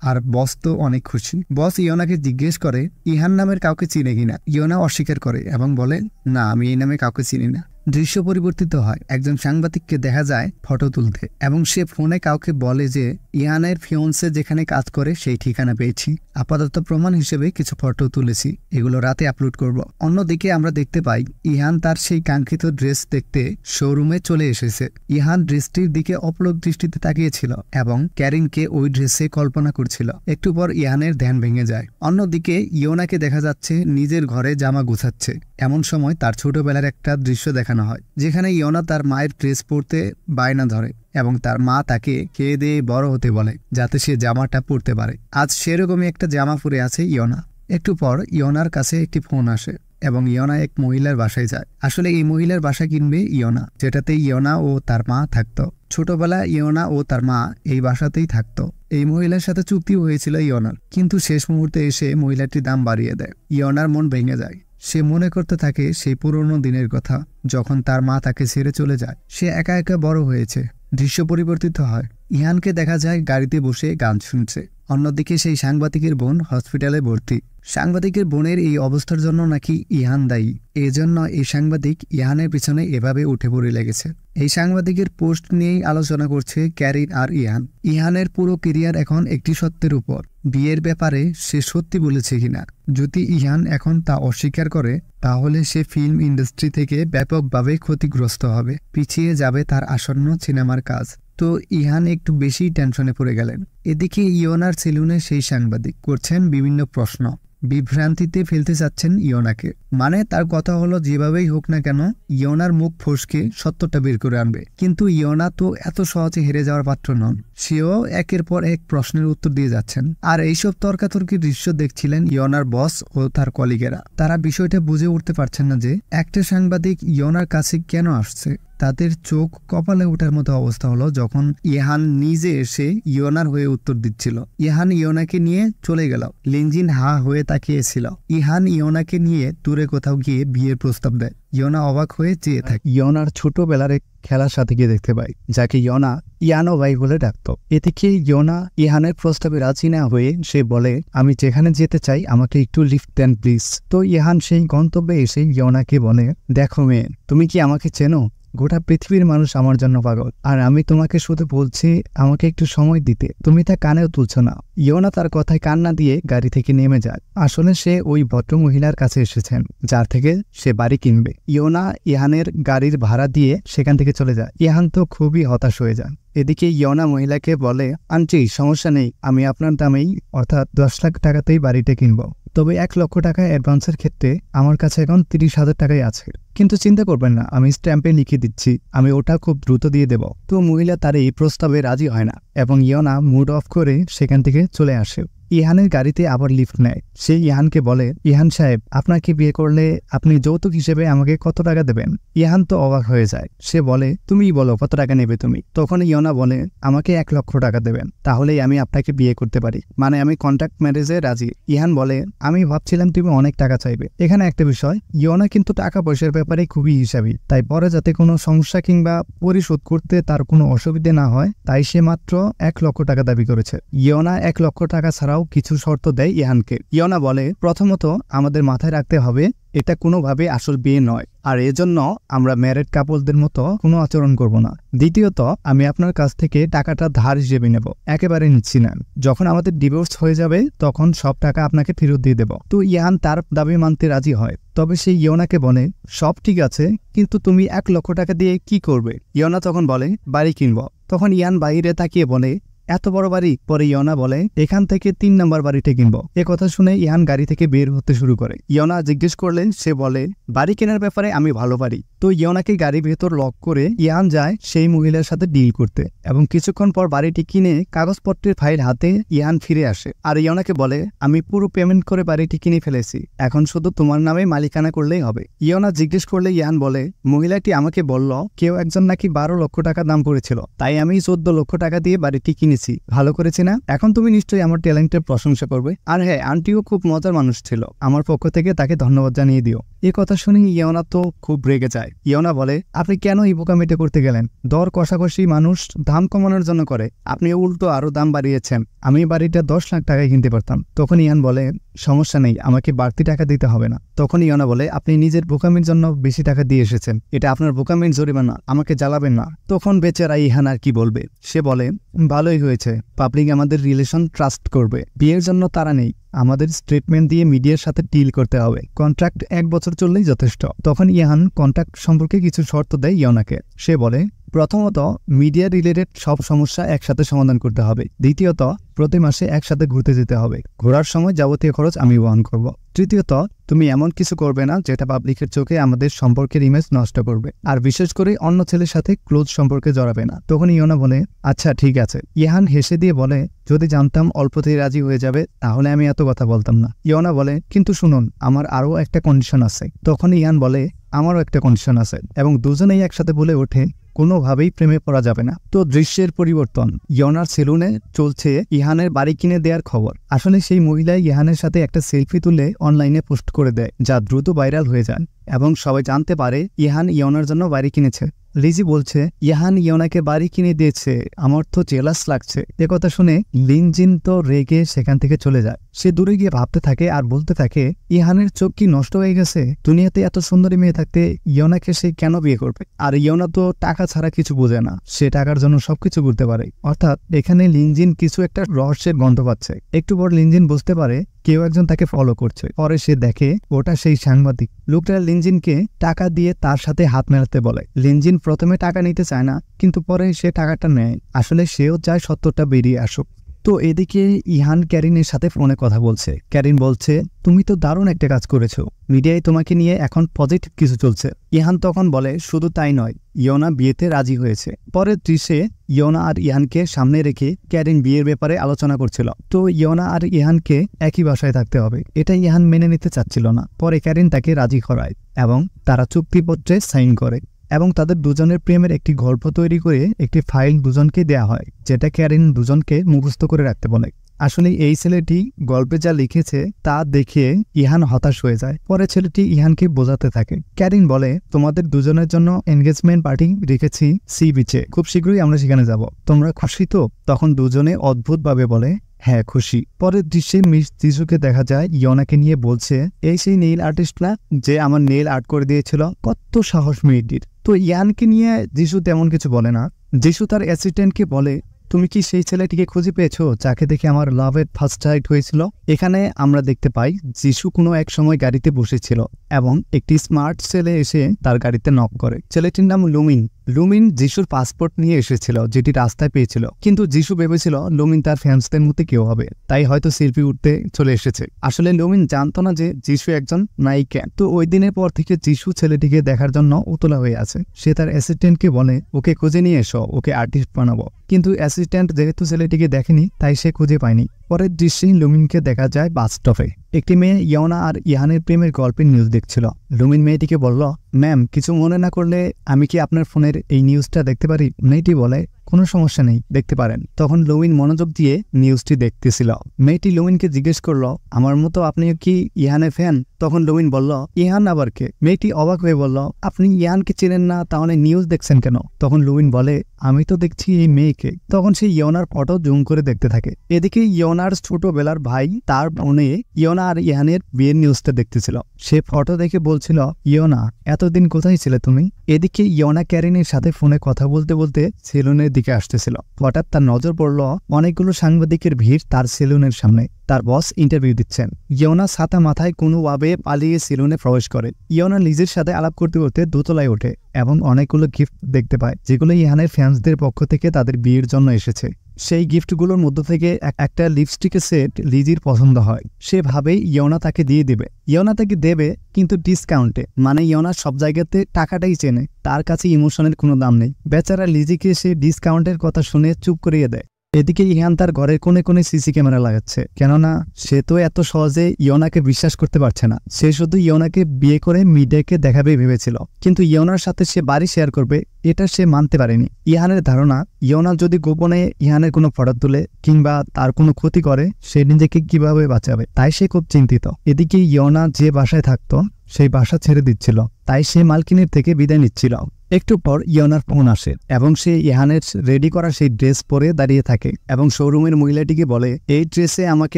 আর বস তো অনেক খুশি। বস ইয়োনাকে জিজ্ঞেস করে ইহান নামের কাউকে চিনে কিনা। ইয়োনা অস্বীকার করে এবং বলে, না, আমি এই নামে কাউকে চিনি না। দৃশ্য পরিবর্তিত হয়। একজন সাংবাদিককে দেখা যায় ফটো তুলতে এবং সে ফোনে কাউকে বলে যে ইহানের ফিয়ন্সে যেখানে কাজ করে সেই ঠিকানা পেয়েছি, আপাতত প্রমাণ হিসেবে কিছু ফটো তুলেছি, এগুলো রাতে আপলোড করব। অন্যদিকে আমরা দেখতে পাই ইহান তার সেই কাঙ্ক্ষিত ড্রেস দেখতে শোরুমে চলে এসেছে। ইহান ড্রেসটির দিকে অপলক দৃষ্টিতে তাকিয়েছিল এবং ক্যারিনকে ওই ড্রেসে কল্পনা করছিল। একটু পর ইহানের ধ্যান ভেঙে যায়। অন্যদিকে ইয়োনাকে দেখা যাচ্ছে নিজের ঘরে জামা গুছাচ্ছে। এমন সময় তার ছোটবেলার একটা দৃশ্য দেখানো হয়, যেখানে ইয়োনা তার মায়ের ড্রেস পরতে বায়না ধরে এবং তার মা তাকে খেয়ে দিয়ে বড় হতে বলে যাতে সে জামাটা পরতে পারে। আজ সেরকমই একটা জামা পরে আছে ইয়োনা। একটু পর ইয়োনার কাছে একটি ফোন আসে এবং ইয়োনা এক মহিলার বাসায় যায়। আসলে এই মহিলার বাসা কিনবে ইয়োনা, যেটাতে ইয়োনা ও তার মা থাকতো। ছোটবেলা ইয়োনা ও তার মা এই বাসাতেই থাকতো। এই মহিলার সাথে চুক্তিও হয়েছিল ইয়োনার, কিন্তু শেষ মুহূর্তে এসে মহিলাটির দাম বাড়িয়ে দেয়। ইয়োনার মন ভেঙে যায়। সে মনে করতে থাকে সেই পুরনো দিনের কথা, যখন তার মা তাকে ছেড়ে চলে যায়। সে একা একা বড় হয়েছে। দৃশ্য পরিবর্তিত হয়। ইহানকে দেখা যায় গাড়িতে বসে গান শুনছে। অন্যদিকে সেই সাংবাদিকের বোন হসপিটালে ভর্তি। সাংবাদিকের বোনের এই অবস্থার জন্য নাকি ইহান দায়ী। এজন্য এই সাংবাদিক ইহানের পিছনে এভাবে উঠে পড়ে লেগেছে। এই সাংবাদিকের পোস্ট নিয়েই আলোচনা করছে ক্যারিন আর ইহান। ইহানের পুরো কেরিয়ার এখন একটি সত্যের উপর, বিয়ের ব্যাপারে সে সত্যি বলেছে কিনা। যদি ইহান এখন তা অস্বীকার করে তাহলে সে ফিল্ম ইন্ডাস্ট্রি থেকে ব্যাপকভাবে ক্ষতিগ্রস্ত হবে, পিছিয়ে যাবে তার আসন্ন সিনেমার কাজ। তো ইহান একটু বেশি টেনশনে পড়ে গেলেন। এদিকে ইয়োনার সেলুনে সেই সাংবাদিক করছেন বিভিন্ন প্রশ্ন, বিভ্রান্তিতে ফেলতে চাচ্ছেন ইয়োনাকে। মানে তার কথা হলো যেভাবেই হোক না কেন ইয়োনার মুখ ফসকে সত্যটা বের করে আনবে। কিন্তু ইয়োনা তো এত সহজে হেরে যাওয়ার পাত্র নন, সেও একের পর এক প্রশ্নের উত্তর দিয়ে যাচ্ছেন। আর এইসব তর্কাতর্কির দৃশ্য দেখছিলেন ইয়োনার বস ও তার কলিগেরা। তারা বিষয়টা বুঝে উঠতে পারছেন না যে একটা সাংবাদিক ইয়োনার কাছে কেন আসছে। তাদের চোখ কপালে ওঠার মতো অবস্থা হলো যখন ইহান নিজে এসে ইয়োনার হয়ে উত্তর দিচ্ছিল। ইহান ইয়োনাকে নিয়ে চলে গেল। লিনজিন হা হয়ে তাকিয়েছিল। ইহান ইয়োনাকে নিয়ে দূরে কোথাও গিয়ে বিয়ের প্রস্তাব দেয়। ইয়োনা অবাক হয়ে চেয়ে থাকে। ইয়োনার ছোটবেলার এক খেলার সাথে গিয়ে দেখতে পাই, যাকে ইয়োনা ইয়ানো ভাই বলে ডাকত। এদিকে ইয়োনা ইহানের প্রস্তাবে রাজি না হয়ে সে বলে, আমি যেখানে যেতে চাই আমাকে একটু লিফট দেন প্লিজ। তো ইহান সেই গন্তব্যে এসে ইয়োনাকে বলে, দেখো মেয়ে, তুমি কি আমাকে চেনো? গোটা পৃথিবীর মানুষ আমার জন্য পাগল, আর আমি তোমাকে শুধু বলছি আমাকে একটু সময় দিতে। তুমি তা কানেও তুলছ না। ইয়োনা তার কথায় কান্না দিয়ে গাড়ি থেকে নেমে যায়। আসলে সে ওই ভদ্র মহিলার কাছে এসেছেন যার থেকে সে বাড়ি কিনবে। ইয়োনা ইহানের গাড়ির ভাড়া দিয়ে সেখান থেকে চলে যায়। ইহান তো খুবই হতাশ হয়ে যায়। এদিকে ইয়োনা মহিলাকে বলে, আন্টি সমস্যা নেই, আমি আপনার দামেই অর্থাৎ 10 লাখ টাকাতেই বাড়িটা কিনব, তবে 1 লক্ষ টাকা অ্যাডভান্সের ক্ষেত্রে আমার কাছে এখন 30,000 টাকাই আছে। কিন্তু চিন্তা করবেন না, আমি স্ট্যাম্পে লিখে দিচ্ছি, আমি ওটা খুব দ্রুত দিয়ে দেব। তো মহিলা তার এই প্রস্তাবে রাজি হয় না এবং ইয়োনা মুড অফ করে সেখান থেকে চলে আসে। ইহানের গাড়িতে আবার লিফট নেয়। সে ইহানকে বলে, ইহান সাহেব, আপনাকে বিয়ে করলে আপনি যৌতুক হিসেবে আমাকে কত টাকা দেবেন? ইহান তো অবাক হয়ে যায়। সে বলে, তুমিই বলো কত টাকা নেবে তুমি। তখন ইয়োনা বলে, আমাকে 1 লক্ষ টাকা দেবেন, তাহলেই আমি আপনাকে বিয়ে করতে পারি, মানে আমি কন্ট্রাক্ট ম্যারেজে রাজি। ইহান বলে, আমি ভাবছিলাম তুমি অনেক টাকা চাইবে। এখানে একটা বিষয়, ইয়োনা কিন্তু টাকা পয়সার ব্যাপারে খুবই হিসাবী, তাই পরে যাতে কোনো সমস্যা কিংবা পরিশোধ করতে তার কোনো অসুবিধে না হয় তাই সে মাত্র 1 লক্ষ টাকা দাবি করেছে। ইয়োনা 1 লক্ষ টাকা ছাড়াও কিছু শর্ত দেয় ইহানকে। ইয়োনা বলে, প্রথমত আমাদের মাথায় রাখতে হবে এটা কোনোভাবে আসল বিয়ে নয়, আর এজন্য আমরা ম্যারেড কাপলদের মতো কোনো আচরণ করব না। দ্বিতীয়ত, আমি আপনার কাছ থেকে টাকাটা ধার হিসেবে নেব, একেবারে নিচ্ছি না। যখন আমাদের ডিভোর্স হয়ে যাবে তখন সব টাকা আপনাকে ফেরত দিয়ে দেব। তো ইহান তার দাবি মানতে রাজি হয়। তবে সে ইয়োনাকে বলে, সব ঠিক আছে, কিন্তু তুমি 1 লক্ষ টাকা দিয়ে কি করবে? ইয়োনা তখন বলে, বাড়ি কিনব। তখন ইহান বাইরে তাকিয়ে বলে, এত বড় বাড়ি? পরে ইয়োনা বলে, এখান থেকে 3 নম্বর বাড়িতে কিনবো। এ কথা শুনে ইহান গাড়ি থেকে বের হতে শুরু করে। ইয়োনা জিজ্ঞেস করলে সে বলে, বাড়ি কেনার ব্যাপারে আমি ভালো পারি। তো ইয়োনাকে গাড়ির ভেতর লক করে ইহান যায় সেই মহিলার সাথে ডিল করতে, এবং কিছুক্ষণ পর বাড়িটি কিনে কাগজপত্রের ফাইল হাতে ইহান ফিরে আসে আর ইয়োনাকে বলে, আমি পুরো পেমেন্ট করে বাড়িটি কিনে ফেলেছি, এখন শুধু তোমার নামে মালিকানা করলেই হবে। ইয়োনা জিজ্ঞেস করলে ইহান বলে, মহিলাটি আমাকে বলল কেউ একজন নাকি 12 লক্ষ টাকা দাম পড়েছিল, তাই আমি 14 লক্ষ টাকা দিয়ে বাড়িটি কিনেছি। ভালো করেছি না? এখন তুমি নিশ্চয়ই আমার ট্যালেন্টের প্রশংসা করবে। আর হ্যাঁ, আন্টিও খুব মজার মানুষ ছিল, আমার পক্ষ থেকে তাকে ধন্যবাদ জানিয়ে দিও। এই কথা শুনে ইয়োনা তো খুব রেগে যায়। ইয়োনা বলে, আপনি কেন এই বোকামিটা করতে গেলেন? দর কষাকষি মানুষ দাম কমানোর জন্য করে, আপনি উল্টো আরো দাম বাড়িয়েছেন। আমি বাড়িটা 10 লাখ টাকায় কিনতে পারতাম। তখন ইহান বলে, সমস্যা নেই, আমাকে বাড়তি টাকা দিতে হবে না। তখন ইয়োনা বলে, আপনি নিজের বোকামির জন্য বেশি টাকা দিয়ে এসেছেন, এটা আপনার বোকামির জরিমানা, আমাকে জ্বালাবেন না। তখন বেচারা ইহান আর কি বলবে। সে বলে, ভালোই হয়েছে, পাবলিক আমাদের রিলেশন ট্রাস্ট করবে, বিয়ের জন্য তারা নেই, আমাদের স্টেটমেন্ট দিয়ে মিডিয়ার সাথে ডিল করতে হবে, কন্ট্রাক্ট 1 বছর চললেই যথেষ্ট। তখন ইহান কন্ট্রাক্ট সম্পর্কে কিছু শর্ত দেয় ইয়োনাকে। সে বলে, প্রথমত, মিডিয়া রিলেটেড সব সমস্যা একসাথে সমাধান করতে হবে। দ্বিতীয়ত, প্রতি মাসে একসাথে ঘুরতে যেতে হবে, ঘোরার সময় যাবতীয় খরচ আমি বহন করব। তৃতীয়ত, তুমি এমন কিছু করবে না যেটা পাবলিকের চোখে আমাদের সম্পর্কের ইমেজ নষ্ট করবে, আর বিশেষ করে অন্য ছেলের সাথে ক্লোজ সম্পর্কে জড়াবে না। তখন ইয়োনা বলে, আচ্ছা ঠিক আছে। ইহান হেসে দিয়ে বলে, যদি জানতাম অল্পতেই রাজি হয়ে যাবে তাহলে আমি এত কথা বলতাম না। ইয়োনা বলে, কিন্তু শুনুন, আমার আরও একটা কন্ডিশন আছে। তখন ইহান বলে, আমারও একটা কন্ডিশন আছে, এবং দুজনেই একসাথে বলে ওঠে, কোনোভাবেই প্রেমে পড়া যাবে না। তো দৃশ্যের পরিবর্তন, ইয়োনার সেলুনে চলছে ইহানের বাড়ি কিনে দেওয়ার খবর। আসলে সেই মহিলা ইহানের সাথে একটা সেলফি তুলে অনলাইনে পোস্ট করে দেয়, যা দ্রুত ভাইরাল হয়ে যায় এবং সবাই জানতে পারে ইহান ইয়োনার জন্য বাড়ি কিনেছে। লিজি বলছে ইহান ইয়োনাকে বাড়ি কিনে দিয়েছে, আমার তো জেলাস লাগছে। কথা শুনে লিনজিন তো রেগে সেখান থেকে চলে যায়। সে দূরে গিয়ে ভাবতে থাকে আর বলতে থাকে ইহানের চোখ কি নষ্ট হয়ে গেছে? দুনিয়াতে এত সুন্দরী মেয়ে থাকতে ইয়োনাকে সে কেন বিয়ে করবে? আর ইয়োনা তো টাকা ছাড়া কিছু বোঝে না, সে টাকার জন্য সবকিছু করতে পারে। অর্থাৎ এখানে লিনজিন কিছু একটা রহস্যের গন্ধ পাচ্ছে। একটু পর লিনজিন বুঝতে পারে কেউ একজন তাকে ফলো করছে। পরে সে দেখে ওটা সেই সাংবাদিক। লোকটা লিনজিনকে টাকা দিয়ে তার সাথে হাত মেলাতে বলে। লিনজিন প্রথমে টাকা নিতে চায় না, কিন্তু পরে সে টাকাটা নেয়। আসলে সেও চায় সত্যটা বেরিয়ে আসুক। তো এদিকে ইহান ক্যারিনের সাথে ফোনে কথা বলছে। ক্যারিন বলছে তুমি তো দারুণ একটা কাজ করেছো, মিডিয়ায় তোমাকে নিয়ে এখন পজিটিভ কিছু চলছে। ইহান তখন বলে শুধু তাই নয়, ইয়োনা বিয়েতে রাজি হয়েছে। পরের দৃশ্যে ইয়োনা আর ইহানকে সামনে রেখে ক্যারিন বিয়ের ব্যাপারে আলোচনা করছিল। তো ইয়োনা আর ইহানকে একই বাসায় থাকতে হবে, এটা ইহান মেনে নিতে চাচ্ছিল না। পরে ক্যারিন তাকে রাজি করায় এবং তারা চুক্তিপত্রে সাইন করে এবং তাদের দুজনের প্রেমের একটি গল্প তৈরি করে একটি ফাইল দুজনকে দেয়া হয়, যেটা ক্যারিন দুজনকে মুখস্থ করে রাখতে বলে। আসলে এই ছেলেটি গল্পে যা লিখেছে তা দেখে ইহান হতাশ হয়ে যায়। পরে ছেলেটি ইহানকে বোঝাতে থাকে। ক্যারিন বলে তোমাদের দুজনের জন্য এনগেজমেন্ট পার্টি রেখেছি সি বিচে, খুব শীঘ্রই আমরা সেখানে যাব, তোমরা খুশি তো? তখন দুজনে অদ্ভুতভাবে বলে হ্যাঁ খুশি। পরের দৃশ্যে মিস জিসুকে দেখা যায় ইয়োনাকে নিয়ে বলছে এই সেই নেইল আর্টিস্ট না যে আমার নেইল আর্ট করে দিয়েছিল? কত সাহস মেয়েটির। তো ইয়ানকে নিয়ে যিশু তেমন কিছু বলে না। যিশু তার অ্যাসিস্ট্যান্টকে বলে তুমি কি সেই ছেলেটিকে খুঁজে পেয়েছো যাকে দেখে আমার লাভ এট ফার্স্ট সাইট হয়েছিল? এখানে আমরা দেখতে পাই যিশু কোনো এক সময় গাড়িতে বসেছিল এবং একটি স্মার্ট ছেলে এসে তার গাড়িতে নক করে। ছেলেটির নাম লুমিন। লুমিন যিশুর পাসপোর্ট নিয়ে এসেছিল, যেটি রাস্তায় পেয়েছিল, কিন্তু যিশু ভেবেছিল লুমিন তার ফ্যান্সদের মধ্যে কেউ হবে, তাই হয়তো সেলফি উঠতে চলে এসেছে। আসলে লুমিন জানতো না যে যিশু একজন নায়িকা। তো ওই দিনের পর থেকে যিশু ছেলেটিকে দেখার জন্য উতলা হয়ে আছে। সে তার অ্যাসিস্ট্যান্টকে বলে ওকে খুঁজে নিয়ে এসো, ওকে আর্টিস্ট বানাবো। কিন্তু অ্যাসিস্ট্যান্ট যেহেতু ছেলেটিকে দেখেনি তাই সে খুঁজে পায়নি। পরের দৃশ্যে লুমিনকে দেখা যায় বাস স্টপে। একটি মেয়ে ইয়োনা আর ইহানের প্রেমের গল্পের নিউজ দেখছিল। লুমিন মেয়েটিকে বলল ম্যাম, কিছু মনে না করলে আমি কি আপনার ফোনের এই নিউজটা দেখতে পারি? মেয়েটি বলে কোনো সমস্যা নেই, দেখতে পারেন। তখন লুমিন মনোযোগ দিয়ে নিউজটি দেখতেছিল। মেয়েটি লুমিনকে জিজ্ঞেস করলো আমার মতো আপনিও কি ইহানের ফ্যান? তখন লুমিন বলল ইহান আবার কে? মেয়েটি অবাক হয়ে বলল আপনি ইহানকে চেনেন না, তাহলে নিউজ দেখছেন কেন? তখন লুমিন বলে আমি তো দেখছি এই মেয়েকে। তখন সে ইয়োনার ফটো জুম করে দেখতে থাকে। এদিকে ইয়োনার ছোটবেলার ভাই তার ফোনে ইয়োনা আর ইহানের বিয়ের নিউজটা দেখতেছিল। সে ফটো দেখে বলছিল ইয়োনা, এতদিন কোথায় ছিলে তুমি? এদিকে ইয়োনা ক্যারিনের সাথে ফোনে কথা বলতে বলতে সেলুনের দিকে আসতেছিল। হঠাৎ তার নজর পড়ল অনেকগুলো সাংবাদিকের ভিড় তার সেলুনের সামনে। তার বস ইন্টারভিউ দিচ্ছেন। ইয়োনা ছাতা মাথায় কোনোভাবে পালিয়ে সেলুনে প্রবেশ করে। ইয়োনা লিজের সাথে আলাপ করতে করতে দোতলায় ওঠে এবং অনেকগুলো গিফট দেখতে পায়, যেগুলো ইহানের ফ্যান্সদের পক্ষ থেকে তাদের বিয়ের জন্য এসেছে। সেই গিফটগুলোর মধ্য থেকে একটা লিপস্টিকের সেট লিজির পছন্দ হয়। সে ভাবে ইয়োনা তাকে দিয়ে দেবে। ইয়োনা তাকে দেবে, কিন্তু ডিসকাউন্টে। মানে ইয়োনা সব জায়গাতে টাকাটাই চেনে, তার কাছে ইমোশনের কোনো দাম নেই। বেচারা লিজিকে সে ডিসকাউন্টের কথা শুনে চুপ করিয়ে দেয়। এদিকে ইহান তার ঘরের কোণে কোণে সিসি ক্যামেরা লাগাচ্ছে, কেননা সে তো এত সহজে ইয়োনাকে বিশ্বাস করতে পারছে না। সে শুধু ইয়োনাকে বিয়ে করে মিডিয়াকে দেখাবে ভেবেছিল, কিন্তু ইয়োনার সাথে সে বাড়ি শেয়ার করবে এটা সে মানতে পারেনি। ইহানের ধারণা ইয়োনা যদি গোপনে ইহানের কোনো ফটো তুলে কিংবা তার কোনো ক্ষতি করে সে নিজেকে কিভাবে বাঁচাবে, তাই সে খুব চিন্তিত। এদিকে ইয়োনা যে বাসায় থাকতো সেই বাসা ছেড়ে দিচ্ছিল, তাই সে মালকিনের থেকে বিদায় নিচ্ছিল। একটু পর ইয়োনার ফোন আসে এবং সে ইহানের রেডি করা সেই ড্রেস পরে দাঁড়িয়ে থাকে এবং শোরুমের মহিলাটিকে বলে এই ড্রেসে আমাকে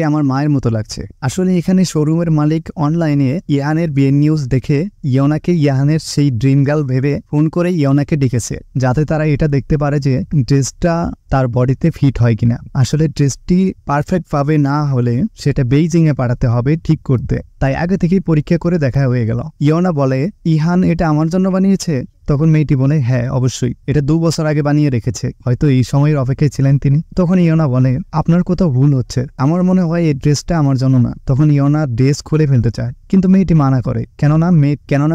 আমার মায়ের মতো লাগছে। আসলে এখানে শোরুমের মালিক অনলাইনে ইহানের বিয়ের নিউজ দেখে ইয়োনাকে ইহানের সেই ড্রিম গার্ল ভেবে ফোন করে ইয়োনাকে ডেকেছে, যাতে তারা এটা দেখতে পারে যে ড্রেসটা তার বডিতে ফিট হয় কিনা। আসলে ড্রেসটি পারফেক্ট ভাবে না হলে সেটা বেইজিং এ পাঠাতে হবে ঠিক করতে, তাই আগে থেকেই পরীক্ষা করে দেখা হয়ে গেল। ইয়োনা বলে ইহান এটা আমার জন্য বানিয়েছে? তখন মেয়েটি বলে হ্যাঁ অবশ্যই, এটা 2 বছর আগে বানিয়ে রেখেছে, হয়তো এই সময়ের অপেক্ষায় ছিলেন তিনি। তখন ইয়োনা বলে আপনার কোথাও ভুল হচ্ছে, আমার মনে হয় এই ড্রেসটা আমার জন্য না। তখন ইয়োনা ড্রেস খুলে ফেলতে চায়, কিন্তু মেয়েটি মানা করে, কেননা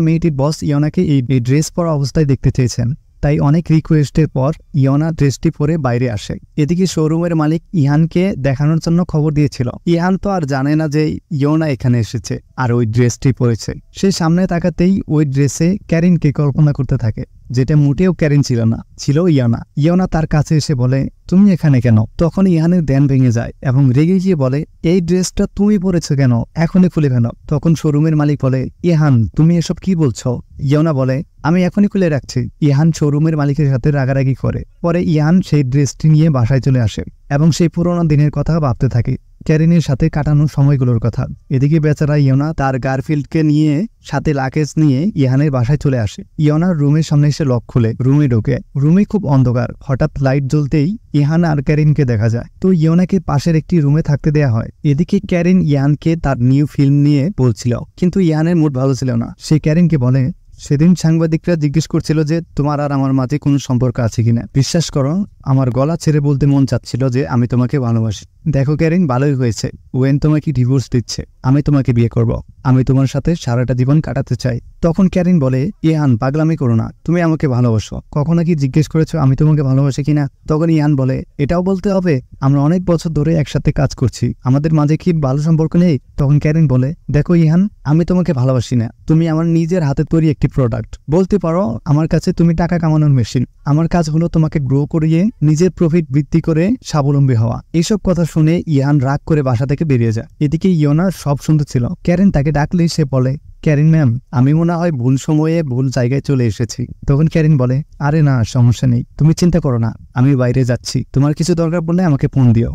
মেয়েটির বস ইয়োনাকে এই ড্রেস পরা অবস্থায় দেখতে চেয়েছেন। তাই অনেক রিকোয়েস্টের পর ইয়োনা ড্রেসটি পরে বাইরে আসে। এদিকে শোরুমের মালিক ইহানকে দেখানোর জন্য খবর দিয়েছিল। ইহান তো আর জানে না যে ইয়োনা এখানে এসেছে আর ওই ড্রেসটি পরেছে। সে সামনে তাকাতেই ওই ড্রেসে ক্যারিনকে কল্পনা করতে থাকে, যেটা মোটেও ক্যারিন ছিল না, ছিল ইয়োনা। ইয়োনা তার কাছে এসে বলে, তুমি এখানে কেন? তখন ইহানের ধ্যান ভেঙে যায় এবং রেগে গিয়ে বলে, এই ড্রেসটা তুমি পরেছো কেন? এখনই খুলে ফেলো। তখন শোরুমের মালিক বলে, ইহান তুমি এসব কি বলছো? ইয়োনা বলে, আমি এখনই খুলে রাখছি। ইহান শোরুমের মালিকের সাথে রাগারাগি করে। পরে ইহান সেই ড্রেসটি নিয়ে বাসায় চলে আসে এবং সেই পুরোনো দিনের কথা ভাবতে থাকে, ক্যারিনের সাথে কাটানো সময়গুলোর কথা। এদিকে বেচারা ইয়োনা তার গার্লফ্রেন্ডকে নিয়ে সাথে লাগেজ নিয়ে ইহানের বাসায় চলে আসে। ইয়োনার রুমের সামনে এসে লক খুলে রুমে ঢোকে। রুমে খুব অন্ধকার। হঠাৎ লাইট জ্বলতেই ইহান আর ক্যারিনকে দেখা যায়। তো ইয়োনাকে পাশের একটি রুমে থাকতে দেয়া হয়। এদিকে ক্যারিন ইয়ানকে তার নিউ ফিল্ম নিয়ে বলছিল, কিন্তু ইয়ানের মুড ভালো ছিল না। সে ক্যারিনকে বলে, সেদিন সাংবাদিকরা জিজ্ঞেস করছিল যে তোমার আর আমার মাঝে কোনো সম্পর্ক আছে কিনা। বিশ্বাস করো, আমার গলা ছেড়ে বলতে মন চাচ্ছিল যে আমি তোমাকে ভালোবাসি। দেখো ক্যারিন, ভালোই হয়েছে, ওয়েন তোমাকে ডিভোর্স দিচ্ছে, আমি তোমাকে বিয়ে করব। আমি তোমার সাথে সারাটা জীবন কাটাতে চাই। তখন ক্যারিন বলে, ইহান পাগলামি করো না, তুমি আমাকে ভালোবাসো। কখনো কি জিজ্ঞেস করেছো আমি তোমাকে ভালোবাসি কিনা? তখন ইহান বলে, এটাও বলতে হবে? আমরা অনেক বছর ধরে একসাথে কাজ করছি, আমাদের মাঝে কি ভালো সম্পর্ক নেই? তখন ক্যারিন বলে, দেখো ইহান, আমি তোমাকে ভালোবাসি না, তুমি আমার নিজের হাতে তৈরি একটি প্রোডাক্ট। বলতে পারো আমার কাছে তুমি টাকা কামানোর মেশিন। আমার কাজ হলো তোমাকে গ্রো করিয়ে নিজের প্রফিট বৃদ্ধি করে স্বাবলম্বী হওয়া। এইসব কথা শুনে ইহান রাগ করে বাসা থেকে বেরিয়ে যায়। এদিকে ইয়োনা সব শুনতেছিল। ক্যারিন তাকে ডাকলেই সে বলে, ক্যারিন ম্যাম, আমি মনে হয় ভুল সময়ে ভুল জায়গায় চলে এসেছি। তখন ক্যারিন বলে, আরে না, সমস্যা নেই, তুমি চিন্তা করো না, আমি বাইরে যাচ্ছি, তোমার কিছু দরকার পড়লে আমাকে ফোন দিও।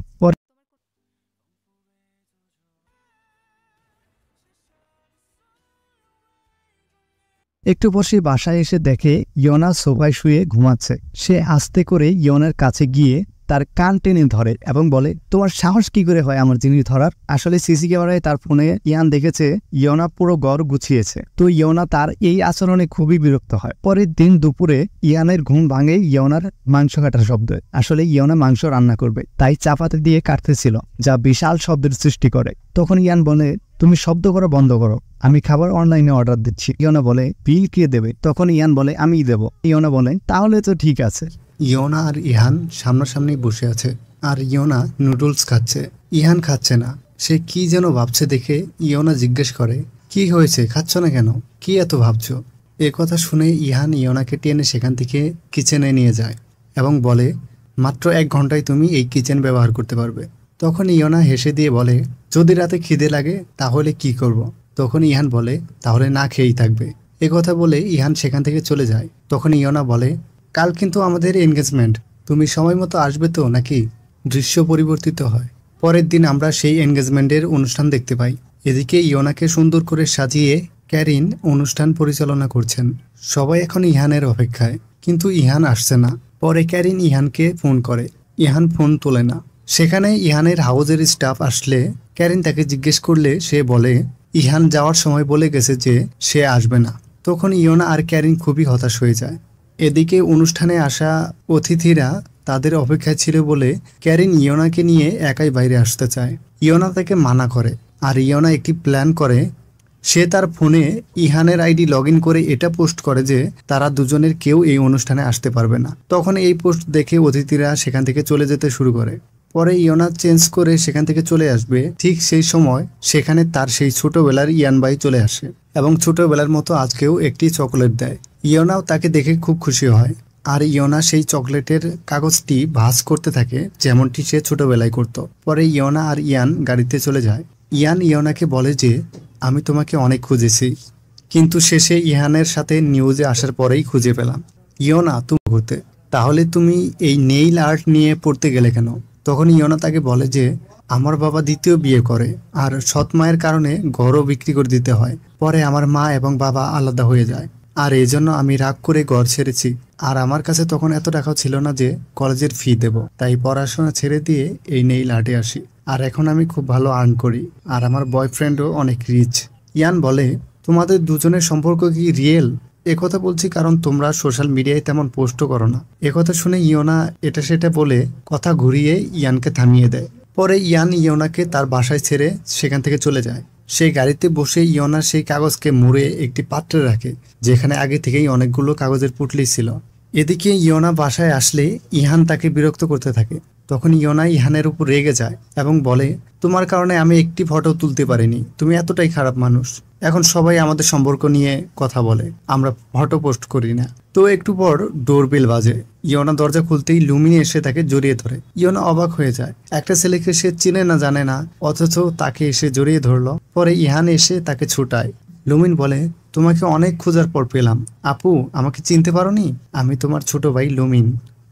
একটু পর সে বাসায় এসে দেখে ইয়োনা সোফায় শুয়ে ঘুমাচ্ছে। সে আস্তে করে ইয়োনার কাছে গিয়ে তার কান টেনে ধরে এবং বলে, তোমার সাহস কি করে হয় আমার জিনিস ধরার? আসলে সিসি ক্যামেরায় তার ফোনে ইয়ান দেখেছে ইয়োনা পুরো ঘর গুছিয়েছে। তো ইয়োনা তার এই আচরণে খুবই বিরক্ত হয়। পরের দিন দুপুরে ইয়ানের ঘুম ভাঙে ইয়োনার মাংস কাটার শব্দ। আসলে ইয়োনা মাংস রান্না করবে, তাই চাপাতি দিয়ে কাটতেছিল, যা বিশাল শব্দের সৃষ্টি করে। তখন ইয়ান বলে, তুমি শব্দ করো বন্ধ করো, আমি খাবার অনলাইনে অর্ডার দিচ্ছি। ইয়োনা বলে, বিল কে দেবে? তখন ইয়ান বলে, আমিই দেবো। ইয়োনা বলে, তাহলে তো ঠিক আছে। ইয়োনা আর ইহান সামনাসামনি বসে আছে, আর ইয়োনা নুডলস খাচ্ছে, ইহান খাচ্ছে না। সে কি যেন ভাবছে দেখে ইয়োনা জিজ্ঞেস করে, কি হয়েছে, খাচ্ছ না কেন? কি এত ভাবছো? এ কথা শুনে ইহান ইয়োনাকে টেনে সেখান থেকে কিচেনে নিয়ে যায় এবং বলে, মাত্র 1 ঘন্টায় তুমি এই কিচেন ব্যবহার করতে পারবে। তখন ইয়োনা হেসে দিয়ে বলে, যদি রাতে খিদে লাগে তাহলে কি করব? তখন ইহান বলে, তাহলে না খেয়েই থাকবে। এ কথা বলে ইহান সেখান থেকে চলে যায়। তখন ইয়োনা বলে, কাল কিন্তু আমাদের এনগেজমেন্ট, তুমি সময় মতো আসবে তো নাকি? দৃশ্য পরিবর্তিত হয়। পরের দিন আমরা সেই এনগেজমেন্টের অনুষ্ঠান দেখতে পাই। এদিকে ইয়োনাকে সুন্দর করে সাজিয়ে ক্যারিন অনুষ্ঠান পরিচালনা করছেন। সবাই এখন ইহানের অপেক্ষায়, কিন্তু ইহান আসছে না। পরে ক্যারিন ইহানকে ফোন করে, ইহান ফোন তোলে না। সেখানে ইহানের হাউজের স্টাফ আসলে ক্যারিন তাকে জিজ্ঞেস করলে সে বলে, ইহান যাওয়ার সময় বলে গেছে যে সে আসবে না। তখন ইয়োনা আর ক্যারিন খুবই হতাশ হয়ে যায়। এদিকে অনুষ্ঠানে আসা অতিথিরা তাদের অপেক্ষায় ছিল বলে ক্যারিন ইয়োনাকে নিয়ে একাই বাইরে আসতে চায়। ইয়োনা তাকে মানা করে, আর ইয়োনা একটি প্ল্যান করে। সে তার ফোনে ইহানের আইডি লগ ইন করে এটা পোস্ট করে যে তারা দুজনের কেউ এই অনুষ্ঠানে আসতে পারবে না। তখন এই পোস্ট দেখে অতিথিরা সেখান থেকে চলে যেতে শুরু করে। পরে ইয়োনা চেঞ্জ করে সেখান থেকে চলে আসবে। ঠিক সেই সময় সেখানে তার সেই ছোটবেলার ইয়ান ভাই চলে আসে এবং ছোটবেলার মতো আজকেও একটি চকলেট দেয়। ইয়োনাও তাকে দেখে খুব খুশি হয়, আর ইয়োনা সেই চকলেটের কাগজটি ভাঁজ করতে থাকে যেমনটি সে ছোটবেলায় করত। পরে ইয়োনা আর ইয়ান গাড়িতে চলে যায়। ইয়ান ইয়োনাকে বলে যে, আমি তোমাকে অনেক খুঁজেছি, কিন্তু শেষে ইহানের সাথে নিউজে আসার পরেই খুঁজে পেলাম। ইয়োনা, তুমি ঘুরতে, তাহলে তুমি এই নেইল আর্ট নিয়ে পড়তে গেলে কেন? তখন ইয়োনা তাকে বলে যে, আমার বাবা দ্বিতীয় বিয়ে করে, আর সৎ মায়ের কারণে ঘরও বিক্রি করে দিতে হয়। পরে আমার মা এবং বাবা আলাদা হয়ে যায়, আর এজন্য আমি রাগ করে ঘর ছেড়েছি। আর আমার কাছে তখন এত টাকাও ছিল না যে কলেজের ফি দেব, তাই পড়াশোনা ছেড়ে দিয়ে এই নেইল আর্টে আসি। আর এখন আমি খুব ভালো আর্ন করি, আর আমার বয়ফ্রেন্ডও অনেক রিচ। ইয়ান বলে, তোমাদের দুজনের সম্পর্ক কি রিয়েল? একথা বলছি কারণ তোমরা সোশ্যাল মিডিয়ায় তেমন পোস্টও করো না। একথা শুনে ইয়োনা এটা সেটা বলে কথা ঘুরিয়ে ইয়ানকে থামিয়ে দেয়। পরে ইয়ান ইয়োনাকে তার বাসায় ছেড়ে সেখান থেকে চলে যায়। সেই গাড়িতে বসে ইয়োনা সেই কাগজকে মুড়ে একটি পাত্রে রাখে, যেখানে আগে থেকেই অনেকগুলো কাগজের পুটলি ছিল। এদিকে ইয়োনা বাসায় আসলে ইহান তাকে বিরক্ত করতে থাকে। তখন ইয়োনা ইহানের উপর রেগে যায় এবং বলে, তোমার কারণে আমি একটি ফটো তুলতে পারিনি, তুমি এতটাই খারাপ মানুষ। এখন সবাই আমাদের সম্পর্ক নিয়ে কথা বলে, আমরা ফটো পোস্ট করি না। তো একটু পর ডোরবেল বাজে। ইয়োনা দরজা খুলতেই লুমিন এসে তাকে জড়িয়ে ধরে। ইয়োনা অবাক হয়ে যায়, একটা ছেলেকে সে চিনে না জানে না, অথচ তাকে এসে জড়িয়ে ধরলো। পরে ইহান এসে তাকে ছুটায়। লুমিন বলে, তোমাকে অনেক খোঁজার পর পেলাম। আপু, আমাকে চিনতে পারোনি? আমি তোমার ছোট ভাই লুমিন।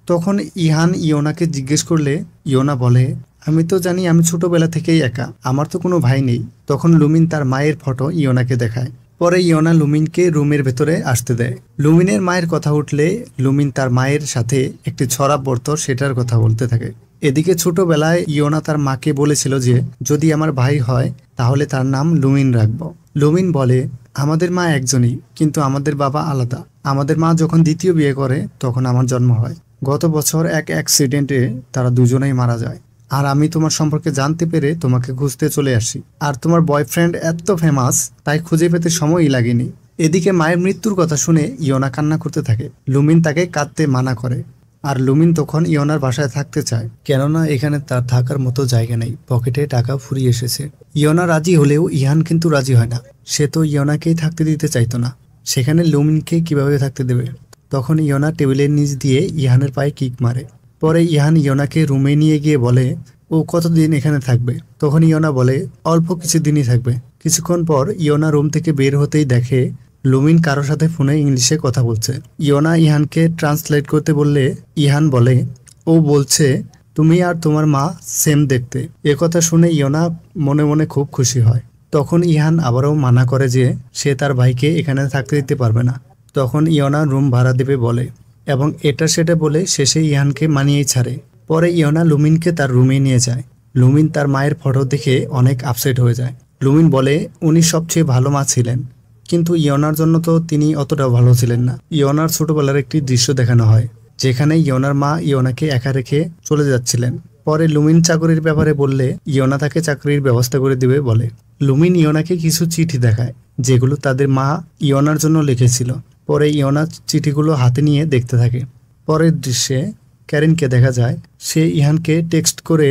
তখন ইহান ইয়োনাকে জিজ্ঞেস করলে ইয়োনা বলে, আমি তো জানি আমি ছোটবেলা থেকেই একা, আমার তো কোনো ভাই নেই। তখন লুমিন তার মায়ের ফটো ইয়োনাকে দেখায়। পরে ইয়োনা লুমিনকে রুমের ভেতরে আসতে দেয়। লুমিনের মায়ের কথা উঠলে লুমিন তার মায়ের সাথে একটি ছড়া পড়তো, সেটার কথা বলতে থাকে। এদিকে ছোটবেলায় ইয়োনা তার মাকে বলেছিল যে যদি আমার ভাই হয় তাহলে তার নাম লুমিন রাখব। লুমিন বলে, আমাদের মা একজনই, কিন্তু আমাদের বাবা আলাদা। আমাদের মা যখন দ্বিতীয় বিয়ে করে তখন আমার জন্ম হয়। গত বছর এক অ্যাক্সিডেন্টে তারা দুজনেই মারা যায়। আর আমি তোমার সম্পর্কে জানতে পেরে তোমাকে খুঁজতে চলে আসি। আর তোমার বয়ফ্রেন্ড এত ফেমাস, তাই খুঁজে পেতে সময়ই লাগেনি। এদিকে মায়ের মৃত্যুর কথা শুনে ইয়োনা কান্না করতে থাকে। লুমিন তাকে কাঁদতে মানা করে। আর লুমিন তখন ইয়োনার বাসায় থাকতে চায়, কেননা এখানে তার থাকার মতো জায়গা নেই, পকেটে টাকা ফুরিয়ে এসেছে। ইয়োনা রাজি হলেও ইহান কিন্তু রাজি হয় না। সে তো ইয়োনাকেই থাকতে দিতে চাইতো না, সেখানে লুমিনকে কিভাবে থাকতে দেবে। তখন ইয়োনা টেবিলের নিচ দিয়ে ইহানের পায়ে কিক মারে। পরে ইহান ইয়োনাকে রুমে নিয়ে গিয়ে বলে, ও কতদিন এখানে থাকবে। তখন ইয়োনা বলে, অল্প কিছু দিনই থাকবে। কিছুক্ষণ পর ইয়োনা রুম থেকে বের হতেই দেখে লুমিন কারোর সাথে ফোনে ইংলিশে কথা বলছে। ইয়োনা ইহানকে ট্রান্সলেট করতে বললে ইহান বলে, ও বলছে তুমি আর তোমার মা সেম দেখতে। কথা শুনে ইয়োনা মনে মনে খুব খুশি হয়। তখন ইহান আবারও মানা করে যে সে তার ভাইকে এখানে থাকতে দিতে পারবে না। তখন ইয়োনা রুম ভাড়া দেবে বলে এবং এটা সেটা বলে শেষে ইহানকে মানিয়েই ছাড়ে। পরে ইয়োনা লুমিনকে তার রুমে নিয়ে যায়। লুমিন তার মায়ের ফটো দেখে অনেক আপসেট হয়ে যায়। লুমিন বলে, উনি সবচেয়ে ভালো মা ছিলেন, কিন্তু ইয়োনার জন্য তো তিনি অতটা ভালো ছিলেন না। ইয়োনার ছোটবেলার একটি দৃশ্য দেখানো হয়, যেখানে ইয়োনার মা ইয়োনাকে একা রেখে চলে যাচ্ছিলেন। পরে লুমিন চাকরির ব্যাপারে বললে ইয়োনা তাকে চাকরির ব্যবস্থা করে দিবে বলে। লুমিন ইয়োনাকে কিছু চিঠি দেখায়, যেগুলো তাদের মা ইয়োনার জন্য লিখেছিল। পরে ইয়োনা চিঠিগুলো হাতে নিয়ে দেখতে থাকে। পরের দৃশ্যে ক্যারিনকে দেখা যায়, সে ইহানকে টেক্সট করে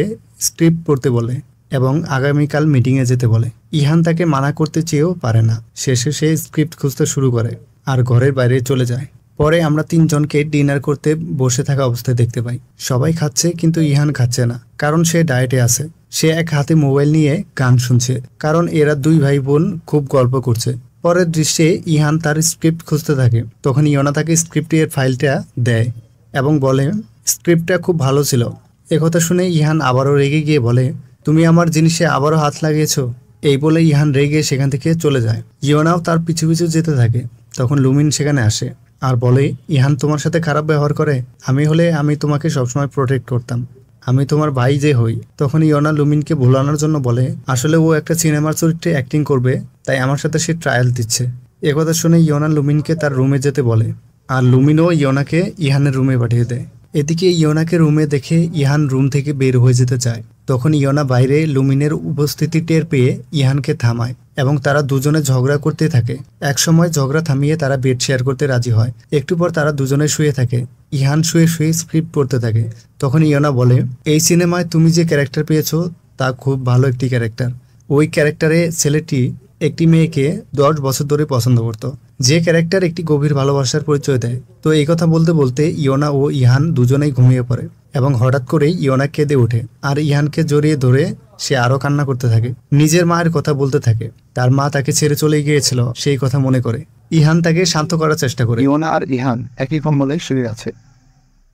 স্ক্রিপ্ট পড়তে বলে এবং আগামীকাল মিটিংয়ে যেতে বলে। ইহান তাকে মানা করতে চেয়েও পারে না। শেষে সে স্ক্রিপ্ট খুঁজতে শুরু করে আর ঘরের বাইরে চলে যায়। পরে আমরা তিনজনকে ডিনার করতে বসে থাকা অবস্থায় দেখতে পাই। সবাই খাচ্ছে, কিন্তু ইহান খাচ্ছে না, কারণ সে ডায়েটে আছে। সে এক হাতে মোবাইল নিয়ে গান শুনছে, কারণ এরা দুই ভাই বোন খুব গল্প করছে। পরের দৃশ্যে ইহান তার স্ক্রিপ্ট খুঁজতে থাকে। তখন ইয়োনা তাকে স্ক্রিপ্টের ফাইলটা দেয় এবং বলে, স্ক্রিপ্টটা খুব ভালো ছিল। একথা শুনে ইহান আবারও রেগে গিয়ে বলে, তুমি আমার জিনিসে আবারও হাত লাগিয়েছো। এই বলে ইহান রেগে সেখান থেকে চলে যায়। ইয়োনাও তার পিছু পিছু যেতে থাকে। তখন লুমিন সেখানে আসে আর বলে, ইহান তোমার সাথে খারাপ ব্যবহার করে। আমি হলে আমি তোমাকে সবসময় প্রোটেক্ট করতাম, আমি তোমার ভাই যে হই। তখন ইয়োনা লুমিনকে ভুলানোর জন্য বলে, আসলে ও একটা সিনেমার চরিত্রে অ্যাক্টিং করবে, তাই আমার সাথে সে ট্রায়াল দিচ্ছে। একথা শুনে ইয়োনা লুমিনকে তার রুমে যেতে বলে আর লুমিনও ইয়োনাকে ইহানের রুমে পাঠিয়ে দেয়। এদিকে ইয়োনাকে রুমে দেখে ইহান রুম থেকে বের হয়ে যেতে চায়। তখন ইয়োনা বাইরে লুমিনের উপস্থিতি টের পেয়ে ইহানকে থামায় এবং তারা দুজনে ঝগড়া করতে থাকে। একসময় ঝগড়া থামিয়ে তারা বেড শেয়ার করতে রাজি হয়। একটু পর তারা দুজনে শুয়ে থাকে। ইহান শুয়ে শুয়ে স্ক্রিপ্ট পড়তে থাকে। তখন ইয়োনা বলে, এই সিনেমায় তুমি যে ক্যারেক্টার পেয়েছো তা খুব ভালো একটি ক্যারেক্টার। ওই ক্যারেক্টারে ছেলেটি একটি মেয়েকে 10 বছর ধরে পছন্দ করত, যে ক্যারেক্টার একটি গভীর ভালোবাসার পরিচয় দেয়। তো এই কথা বলতে বলতে ইয়োনা ও ইহান দুজনেই ঘুমিয়ে পড়ে এবং হঠাৎ করেই ইয়োনা কেঁদে ওঠে আর ইহানকে জড়িয়ে ধরে সে আরো কান্না করতে থাকে। নিজের মায়ের কথা বলতে থাকে, তার মা তাকে ছেড়ে চলে গিয়েছিল সেই কথা মনে করে। ইহান তাকে শান্ত করার চেষ্টা করে। ইয়োনা আর ইহান একই কম্বলে শুয়ে আছে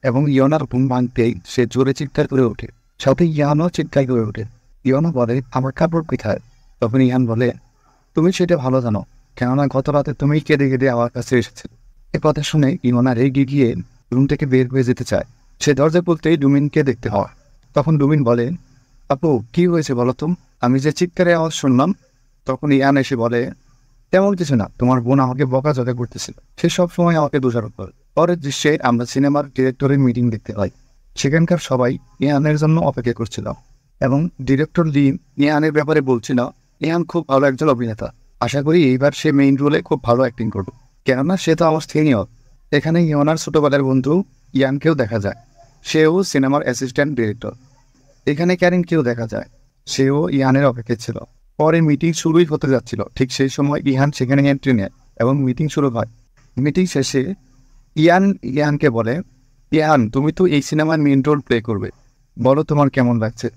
এবং ইয়োনার ঘুম ভাঙতেই সে জোরে চিৎকার করে ওঠে, সাথে ইহানও চিৎকার করে ওঠে। ইয়োনা বলে, আমার কাপড় কোথায়? তখন ইহান বলে, তুমি সেটা ভালো জানো, কেননা গত রাতে তুমি কেঁদে কেঁদে আমার কাছে এসেছিল। এ কথা শুনে ইয়োনা রেগে গিয়ে রুম থেকে বের হয়ে যেতে চায়। সে দরজা খুলতেই লুমিনকে দেখতে হয়। তখন লুমিন বলে, আপু কি হয়েছে বলো তো? আমি যে চিৎকারে আওয়াজ শুনলাম। তখন ইহান এসে বলে, তেমন কিছু না, তোমার বোন আমাকে বকাঝকা করতেছিল, সে সবসময় আমাকে দোষারোপ করে। পরের দৃশ্যে আমরা সিনেমার ডিরেক্টরের মিটিং দেখতে পাই। সেখানকার সবাই ইহানের জন্য অপেক্ষা করছিল এবং ডিরেক্টর লি ইহানের ব্যাপারে বলছিল, ইহান খুব ভালো একজন অভিনেতা, আশা করি এইবার সে মেইন রোলে খুব ভালো অ্যাক্টিং করবে, কেননা সে তো আমার সিনিয়র। এখানে ইয়োনার ছোটবেলার বন্ধু ইয়ানকেও দেখা যায়, সেও সিনেমার অ্যাসিস্ট্যান্ট ডিরেক্টর। এখানে ক্যারিনকেও দেখা যায়, সেও ইয়ানের অপেক্ষা ছিল। পরে মিটিং শুরুই হতে যাচ্ছিল, ঠিক সেই সময় ইহান সেখানে এন্ট্রি নেয় এবং মিটিং শুরু হয়। মিটিং শেষে ইয়ানকে বলে, ইহান তুমি তো এই সিনেমার মেইন রোল প্লে করবে, বলো তোমার কেমন লাগছে।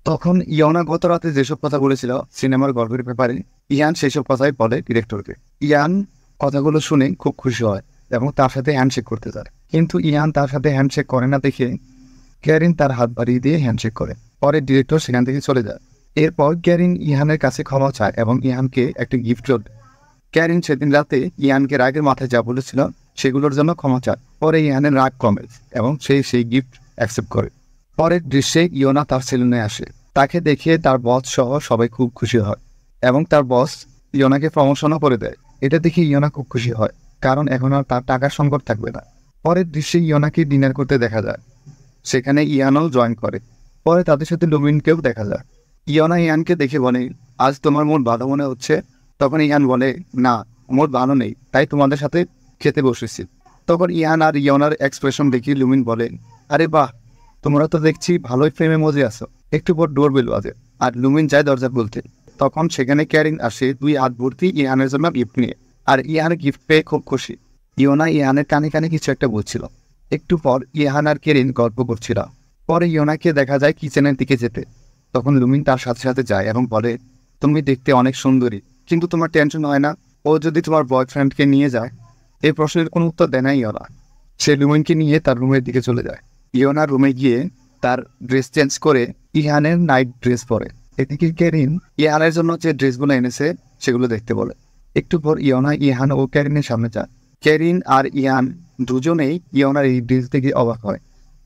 তখন ইয়না গত রাতে যেসব কথা বলেছিল সিনেমার গল্পের ব্যাপারে, ইয়ান সেসব কথাই বলে ডিরেক্টরকে। ইয়ান কথাগুলো শুনে খুব খুশি হয় এবং তার সাথে হ্যান্ডশেক করতে চায়, কিন্তু ইয়ান তার সাথে হ্যান্ডশেক করে না দেখে ক্যারিন তার হাত বাড়িয়ে দিয়ে হ্যান্ডশেক করে। পরে ডিরেক্টর সেখান থেকে চলে যায়। এরপর ক্যারিন ইহানের কাছে ক্ষমা চায় এবং ইহানকে একটা গিফট দেয়। ক্যারিন সেদিন রাতে ইয়ানকে রাগের মাথায় যা বলেছিল সেগুলোর জন্য ক্ষমা চায়। পরে ইহানের রাগ কমে এবং সেই গিফট অ্যাকসেপ্ট করে। পরের দৃশ্যে ইয়োনা তার সেলুনে আসে। তাকে দেখে তার বস সহ সবাই খুব খুশি হয় এবং তার বস ইয়োনাকে প্রমোশনও করে দেয়। এটা দেখে ইয়োনা খুব খুশি হয়, কারণ এখন আর তার টাকার সংকট থাকবে না। পরের দৃশ্যে ইয়োনাকে ডিনার করতে দেখা যায়, সেখানে ইয়ানও জয়েন করে। পরে তাদের সাথে লুমিনকেও দেখা যায়। ইয়োনা ইয়ানকে দেখে বলে, আজ তোমার মুড ভালো মনে হচ্ছে। তখন ইয়ান বলে, না, মুড ভালো নেই, তাই তোমাদের সাথে খেতে বসেছি। তখন ইয়ান আর ইয়োনার এক্সপ্রেশন দেখে লুমিন বলে, আরে বাহ, তোমরা তো দেখছি ভালোই প্রেমে মজে আছো। একটু পর ডোরবেল বাজে আর লুমিন যায় দরজা খুলতে। তখন সেখানে ক্যারিন আসে 2 হাত ভর্তি ইহানের জন্য গিফট নিয়ে, আর ইহান গিফট পেয়ে খুব খুশি। ইয়োনা ইহানের কানে কানে কিছু একটা বলছিল। একটু পর ইহান আর ক্যারিন গল্প করছিল। পরে ইয়োনাকে দেখা যায় কিচেনের দিকে যেতে। তখন লুমিন তার সাথে সাথে যায় এবং বলে, তুমি দেখতে অনেক সুন্দরী, কিন্তু তোমার টেনশন হয় না ও যদি তোমার বয়ফ্রেন্ডকে নিয়ে যায়? এই প্রশ্নের কোনো উত্তর দেয় না ইয়োনা। সে লুমিনকে নিয়ে তার রুমের দিকে চলে যায়। ইয়োনা রুমে গিয়ে তার ড্রেস চেঞ্জ করে ইহানের নাইট ড্রেস পরে। এদিকে ক্যারিন ইহানের জন্য যে ড্রেসগুলো এনেছে সেগুলো দেখতে বলে। একটু পর ইয়োনা ইহান ও ক্যারিনের সামনে যায়। ক্যারিন আর ইহান দুজনেই ইয়োনার এই ড্রেস দেখে অবাক হয়।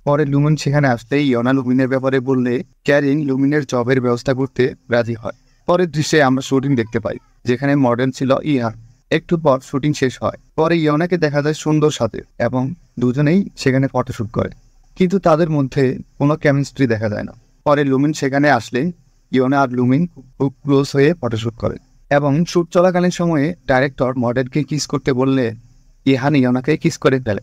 পরে লুমিন সেখানে আসতেই ইয়োনা লুমিনের ব্যাপারে বললে ক্যারিন লুমিনের জবের ব্যবস্থা করতে রাজি হয়। পরের দৃশ্যে আমরা শুটিং দেখতে পাই, যেখানে মডেল ছিল ইহান। একটু পর শুটিং শেষ হয়। পরে ইয়োনাকে দেখা যায় সুন্দর সাথে এবং দুজনেই সেখানে ফটোশ্যুট করে, কিন্তু তাদের মধ্যে কোনো কেমিস্ট্রি দেখা যায় না। পরে লুমিন সেখানে আসলে ইয়োনা আর লুমিন খুব ক্লোজ হয়ে ফটোশ্যুট করে এবং শ্যুট চলাকালীন সময়ে ডাইরেক্টর মডেলকে কিস করতে বললে ইহান ইয়োনাকে কিস করে ফেলে,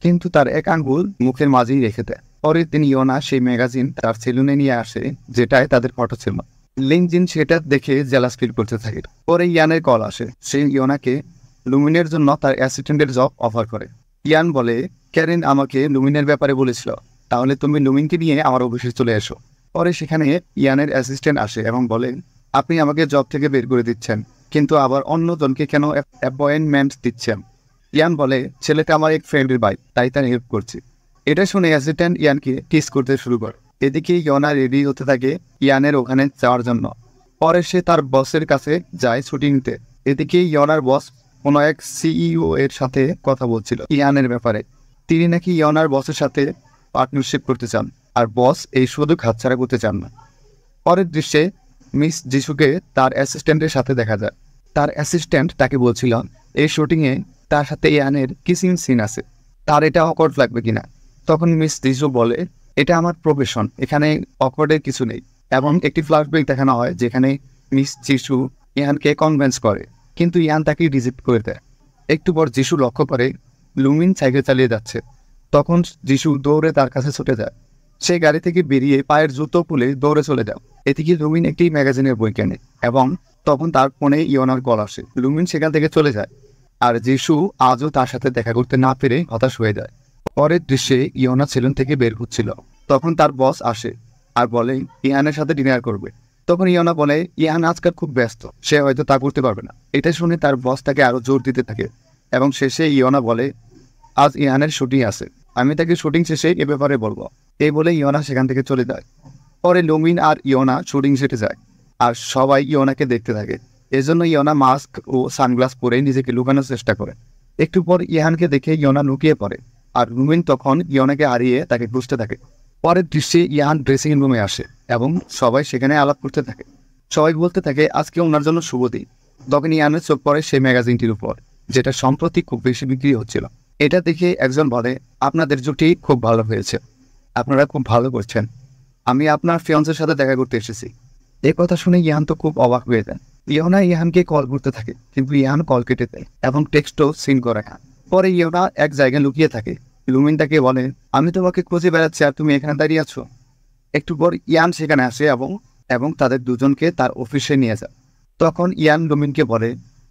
কিন্তু তার এক আঙ্গুল মুখের মাঝেই রেখে দেয়। পরে তিনি ইয়োনা সেই ম্যাগাজিন তার সেলুনে নিয়ে আসে যেটায় তাদের ফটো ছিল। লিনজিন সেটা দেখে জেলাস ফিল করতে থাকে। পরে ইয়ানের কল আসে, সে ইয়োনাকে লুমিনের জন্য তার অ্যাসিস্ট্যান্টের জব অফার করে। ইয়ান বলে, ক্যারিন আমাকে লুমিনের ব্যাপারে বলেছিল, তাহলে তুমি লুমিনকে নিয়ে আমার অফিসে চলে এসো। পরে সেখানে ইয়ানের অ্যাসিস্ট্যান্ট আসে এবং বলে, আপনি আমাকে জব থেকে বের করে দিচ্ছেন, কিন্তু আবার অন্যজনকে কেন অ্যাপয়েন্টমেন্ট দিচ্ছেন? ইয়ান বলে, ছেলেটা আমার এক ফ্রেন্ডের ভাই, তাই তার হেল্প করছি। এটা শুনে অ্যাসিস্ট্যান্ট ইয়ানকে কিস করতে শুরু করে। এদিকে ইয়োনা রেডি হতে থাকে ইয়ানের ওখানে যাওয়ার জন্য। পরে সে তার বসের কাছে যায় শুটিং নিতে। এদিকে ইয়োনার বস কোনো এক সিইও এর সাথে কথা বলছিল ইয়ানের ব্যাপারে। তিনি নাকি ইয়োনার বসের সাথে পার্টনারশিপ করতে চান, আর বস এই সুযোগ হাতছাড়া করতে চান না। পরের দৃশ্যে মিস যিশুকে তার অ্যাসিস্ট্যান্টের সাথে দেখা যায়। তার অ্যাসিস্ট্যান্ট তাকে বলছিল এই শুটিংয়ে তার সাথে ইয়ানের কিসিং সিন আছে, তার এটা অকওয়ার্ড লাগবে কিনা। তখন মিস যিশু বলে, এটা আমার প্রফেশন, এখানে অকওয়ার্ডের কিছু নেই। এবং একটি ফ্ল্যাশব্যাক দেখানো হয় যেখানে মিস যিশু ইয়ানকে কনভিন্স করে, কিন্তু ইয়ান তাকে রিজেক্ট করে দেয়। একটু পর যিশু লক্ষ্য করে লুমিন সাইকেল চালিয়ে যাচ্ছে। তখন যিশু দৌড়ে তার কাছে ছুটে যায়। সে গাড়ি থেকে বেরিয়ে পায়ের জুতো খুলে দৌড়ে চলে যায়। এদিকে লুমিন একটি ম্যাগাজিনের বই কেনে এবং তখন তার ফোনে ইয়োনার কল আসে। লুমিন সেখান থেকে চলে যায়, আর যিশু আজও তার সাথে দেখা করতে না পেরে হতাশ হয়ে যায়। পরের দৃশ্যে ইয়োনা সেলুন থেকে বের হচ্ছিল। তখন তার বস আসে আর বলে ইহানের সাথে ডিনার করবে। তখন ইয়োনা বলে, ইহান আজকাল খুব ব্যস্ত, সে হয়তো তা করতে পারবে না। এটা শুনে তার বস তাকে আরো জোর দিতে থাকে এবং শেষে ইয়োনা বলে, আজ ইহানের শুটিং আছে, আমি তাকে শুটিং শেষে এ ব্যাপারে বলবো। এই বলে ইয়োনা সেখান থেকে চলে যায়। পরে লুমিন আর ইয়োনা শুটিং সেটে যায় আর সবাই ইয়োনাকে দেখতে থাকে। এজন্য ইয়োনা মাস্ক ও সানগ্লাস পরে নিজেকে লুকানোর চেষ্টা করে। একটু পর ইহানকে দেখে ইয়োনা লুকিয়ে পড়ে আর লুমিন তখন ইয়োনাকে হারিয়ে তাকে খুঁজতে থাকে। পরের দৃশ্যে ইহান ড্রেসিং রুমে আসে এবং সবাই সেখানে আলাপ করতে থাকে। সবাই বলতে থাকে আজকে ওনার জন্য শুভ দিন। তখন ইহানের চোখ পড়ে সেই ম্যাগাজিনটির উপর, যেটা সম্প্রতি খুব বেশি বিক্রি হচ্ছিল। এটা দেখে একজন বলে, আপনাদের জুটি খুব ভালো হয়েছে, আপনারা খুব ভালো করছেন, আমি আপনার ফিয়ান্সের সাথে দেখা করতে এসেছি। এই কথা শুনে ইহান তো খুব অবাক হয়ে যায়। ইয়োনা ইহানকে কল করতে থাকে, কিন্তু ইহান কল কেটে দেয় এবং টেক্সটও সিন করে না। পরে ইয়োনা এক জায়গায় লুকিয়ে থাকে। লুমিন তাকে বলে, আমি তোমাকে খুঁজে বেড়াচ্ছি আর তুমি এখানে দাঁড়িয়ে আছো। একটু পর ইয়ান সেখানে আসে এবং তাদের দুজনকে তার অফিসে নিয়ে যায়। তখন ইয়ান লুমিনকে বলে,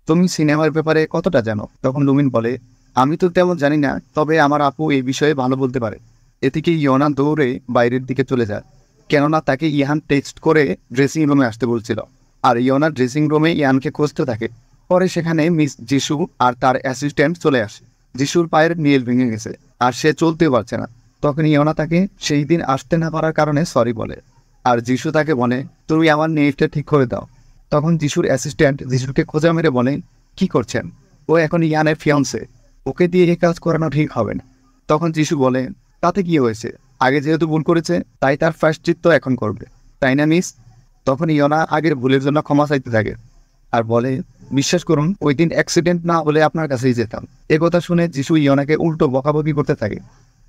তুমি সিনেমার ব্যাপারে কতটা জানো? তখন লুমিন বলে, আমি তো তেমন জানি না, তবে আমার আপু এই বিষয়ে ভালো বলতে পারে। এদিকে ইয়োনা দৌড়ে বাইরের দিকে চলে যায়, কেননা তাকে ইহান টেক্সট করে ড্রেসিং রুমে আসতে বলছিল। আর ইয়োনা ড্রেসিং রুমে ইয়ানকে খুঁজতে থাকে। পরে সেখানে মিস যিশু আর তার অ্যাসিস্ট্যান্ট চলে আসে। যিশুর পায়ের নেল ভেঙে গেছে আর সে চলতেও পারছে না। তখন ইয়োনা তাকে সেই দিন আসতে না পারার কারণে সরি বলে, আর যিশু তাকে বলে, তুমি আমার নেলটা ঠিক করে দাও। তখন যিশুর অ্যাসিস্ট্যান্ট যিশুকে খোঁজা মেরে বলে, কি করছেন? ও এখন ইয়ানের ফিয়ন্সে, ওকে দিয়ে এই কাজ করানো ঠিক হবে না। তখন যিশু বলে, তাতে কি হয়েছে? আগে যেহেতু ভুল করেছে তাই তার প্রায়শ্চিত্ত এখন করবে, তাই না মিস? তখন ইয়োনা আগের ভুলের জন্য ক্ষমা চাইতে থাকে আর বলে, বিশ্বাস করুন, ওই দিন অ্যাক্সিডেন্ট না হলে আপনার কাছেই যেতাম। এ কথা শুনে যিশু ইয়োনাকে উল্টো বকাবকি করতে থাকে।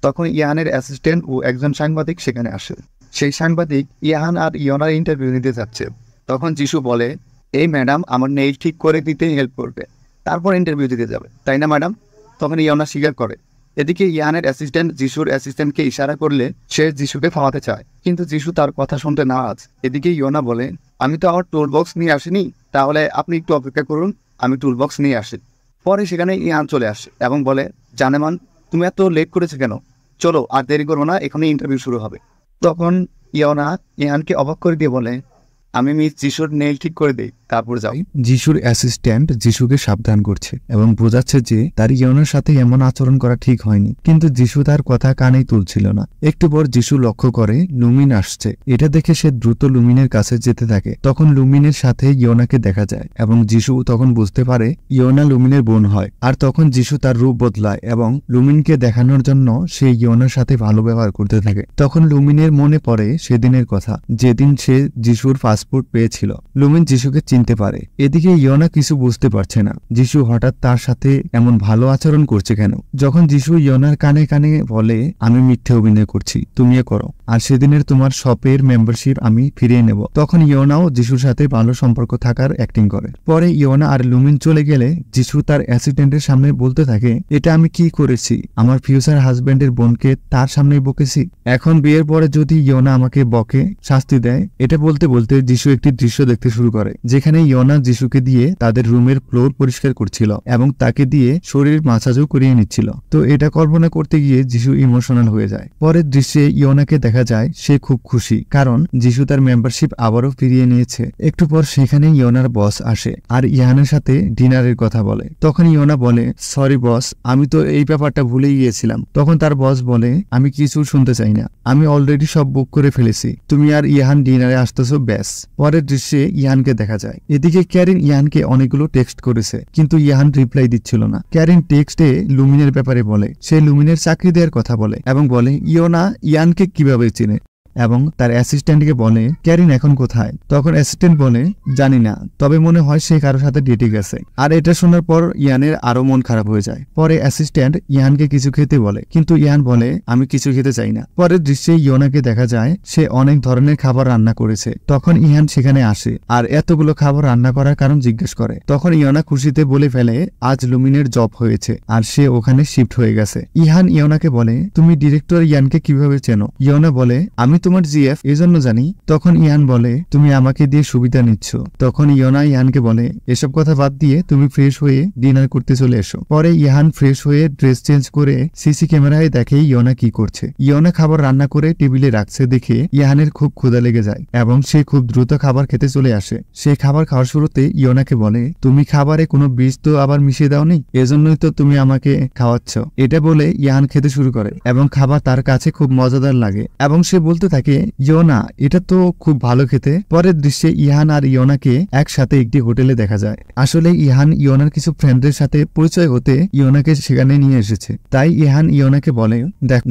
তখন ইয়াহানের অ্যাসিস্ট্যান্ট ও একজন সাংবাদিক সেখানে আসে। সেই সাংবাদিক ইয়াহান আর ইয়োনার ইন্টারভিউ নিতে যাচ্ছে। তখন যিশু বলে, এই ম্যাডাম আমার নেইল ঠিক করে দিতে হেল্প করবে, তারপর ইন্টারভিউ দিতে যাবে, তাই না ম্যাডাম? তখন ইয়োনা স্বীকার করে। এদিকে ইয়াহানের অ্যাসিস্ট্যান্ট যিশুর অ্যাসিস্ট্যান্টকে ইশারা করলে সে যিশুকে থামাতে চায়, কিন্তু যিশু তার কথা শুনতে নারাজ। এদিকে ইয়োনা বলে, আমি তো আমার টুল বক্স নিয়ে আসিনি, তাহলে আপনি একটু অপেক্ষা করুন, আমি টুল বক্স নিয়ে আসি। পরে সেখানে ইয়ান চলে আসে এবং বলে, জানেমান, তুমি এত লেট করেছো কেন? চলো আর দেরি করবো না, এখনই ইন্টারভিউ শুরু হবে। তখন ইয়োনা ইয়ানকে অবাক করে দিয়ে বলে, আমি মিস যিশুর নেইল ঠিক করে দিই, তারপর যাও। যিশুর অ্যাসিস্ট্যান্ট যিশুকে সাবধান করছে এবং বোঝাচ্ছে যে তার ইয়োনার সাথে এমন আচরণ করা ঠিক হয়নি, কিন্তু যিশু তার কথা কানেই তুলছিল না। একটু পর যিশু লক্ষ্য করে লুমিন আসছে। এটা দেখে সে দ্রুত লুমিনের কাছে যেতে থাকে। তখন লুমিনের সাথে ইয়োনাকে দেখা যায় এবং যিশু তখন বুঝতে পারে ইয়োনা লুমিনের বোন হয়। আর তখন যিশু তার রূপ বদলায় এবং লুমিনকে দেখানোর জন্য সে ইয়োনার সাথে ভালো ব্যবহার করতে থাকে। তখন লুমিনের মনে পড়ে সেদিনের কথা, যেদিন সে যিশুর পাসপোর্ট পেয়েছিল। লুমিন যিশুকে চিনতে পারে। এদিকে ইয়োনা কিছু বুঝতে পারছে না, যিশু হঠাৎ তার সাথে এমন ভালো আচরণ করছে কেন। যখন যিশু ইয়োনার কানে কানে বলে, আমি মিথ্যে অভিনয় করছি, তুমিও করো, আর সেদিনের তোমার শপের মেম্বারশিপ আমি ফিরিয়ে নেব, তখন ইয়োনাও যিশুর সাথে ভালো সম্পর্ক থাকার অ্যাক্টিং করে। পরে ইয়োনা আর লুমিন চলে গেলে যিশু তার অ্যাসিস্ট্যান্টের সামনে বলতে থাকে, এটা আমি কি করেছি? আমার ফিউচার হাজবেন্ডের বোনকে তার সামনেই বকেছি। এখন বিয়ের পরে যদি ইয়োনা আমাকে বকে শাস্তি দেয়। এটা বলতে বলতে যিশু একটি দৃশ্য দেখতে শুরু করে, যেখানে ইয়োনা যিশুকে দিয়ে তাদের রুমের ফ্লোর পরিষ্কার করছিল এবং তাকে দিয়ে শরীর মাসাজও করিয়ে নিচ্ছিল। তো এটা কল্পনা করতে গিয়ে যিশু ইমোশনাল হয়ে যায়। পরের দৃশ্যে ইয়োনাকে দেখা যায় সে খুব খুশি, কারণ যিশু তার মেম্বারশিপ আবারও ফিরিয়ে নিয়েছে। একটু পর সেখানে ইয়োনার বস আসে আর ইহানের সাথে ডিনারের কথা বলে। তখন ইয়োনা বলে, সরি বস, আমি তো এই ব্যাপারটা ভুলে গিয়েছিলাম। তখন তার বস বলে, আমি কিছু শুনতে চাই না, আমি অলরেডি সব বুক করে ফেলেছি, তুমি আর ইহান ডিনারে আসতেছো, ব্যাস। পরের দৃশ্যে ইহানকে দেখা যায়। এদিকে ক্যারিন ইহানকে অনেকগুলো টেক্সট করেছে, কিন্তু ইহান রিপ্লাই দিচ্ছিল না। ক্যারিন টেক্সটে লুমিনের ব্যাপারে বলে, সে লুমিনের চাকরি দেওয়ার কথা বলে এবং বলে ইয়োনা ইয়ানকে কিভাবে চিনে, এবং তার অ্যাসিস্ট্যান্টকে বলে, ক্যারিন এখন কোথায়? তখন অ্যাসিস্ট্যান্ট বলে, জানি না, তবে মনে হয় সে কারোর সাথে ডেটে গেছে। আর এটা শোনার পর ইয়ানের আরো মন খারাপ হয়ে যায়। পরে অ্যাসিস্ট্যান্ট ইহানকে কিছু খেতে বলে, কিন্তু ইহান বলে, আমি কিছু খেতে চাই না। পরের দৃশ্যে ইয়োনাকে দেখা যায় সে অনেক ধরনের খাবার রান্না করেছে। তখন ইহান সেখানে আসে আর এতগুলো খাবার রান্না করার কারণ জিজ্ঞেস করে। তখন ইয়োনা খুশিতে বলে ফেলে, আজ লুমিনের জব হয়েছে আর সে ওখানে শিফট হয়ে গেছে। ইহান ইয়োনাকে বলে, তুমি ডিরেক্টর ইয়ানকে কিভাবে চেনো? ইয়োনা বলে, আমি তোমার জিএফ, এজন্য জানি। তখন ইহান বলে, তুমি আমাকে দিয়ে সুবিধা নিচ্ছ। তখন ইয়োনা ইহানকে বলে, এসব কথা বাদ দিয়ে তুমি ফ্রেশ হয়ে ডিনার করতে চলে এসো। পরে ইহান ফ্রেশ হয়ে ড্রেস চেঞ্জ করে সিসি ক্যামেরায় দেখে ইয়োনা কি করছে। ইয়োনা খাবার রান্না করে টেবিলে রাখছে দেখে ইহানের খুব ক্ষুধা লেগে যায় এবং সে খুব দ্রুত খাবার খেতে চলে আসে। সে খাবার খাওয়ার শুরুতে ইয়োনাকে বলে, তুমি খাবারে কোনো বীজ তো আবার মিশিয়ে দাওনি, এজন্যই তো তুমি আমাকে খাওয়াচ্ছ। এটা বলে ইহান খেতে শুরু করে এবং খাবার তার কাছে খুব মজাদার লাগে এবং সে বলতে থাকে, ইয়োনা, এটা তো খুব ভালো খেতে। পরের দৃশ্যে ইহান আর ইয়োনাকে একসাথে একটি হোটেলে দেখা যায়। আসলে ইহান ইয়োনার কিছু ফ্রেন্ডদের সাথে পরিচয় হতে ইয়োনাকে সেখানে নিয়ে এসেছে। তাই ইহান ইয়োনাকে বলে,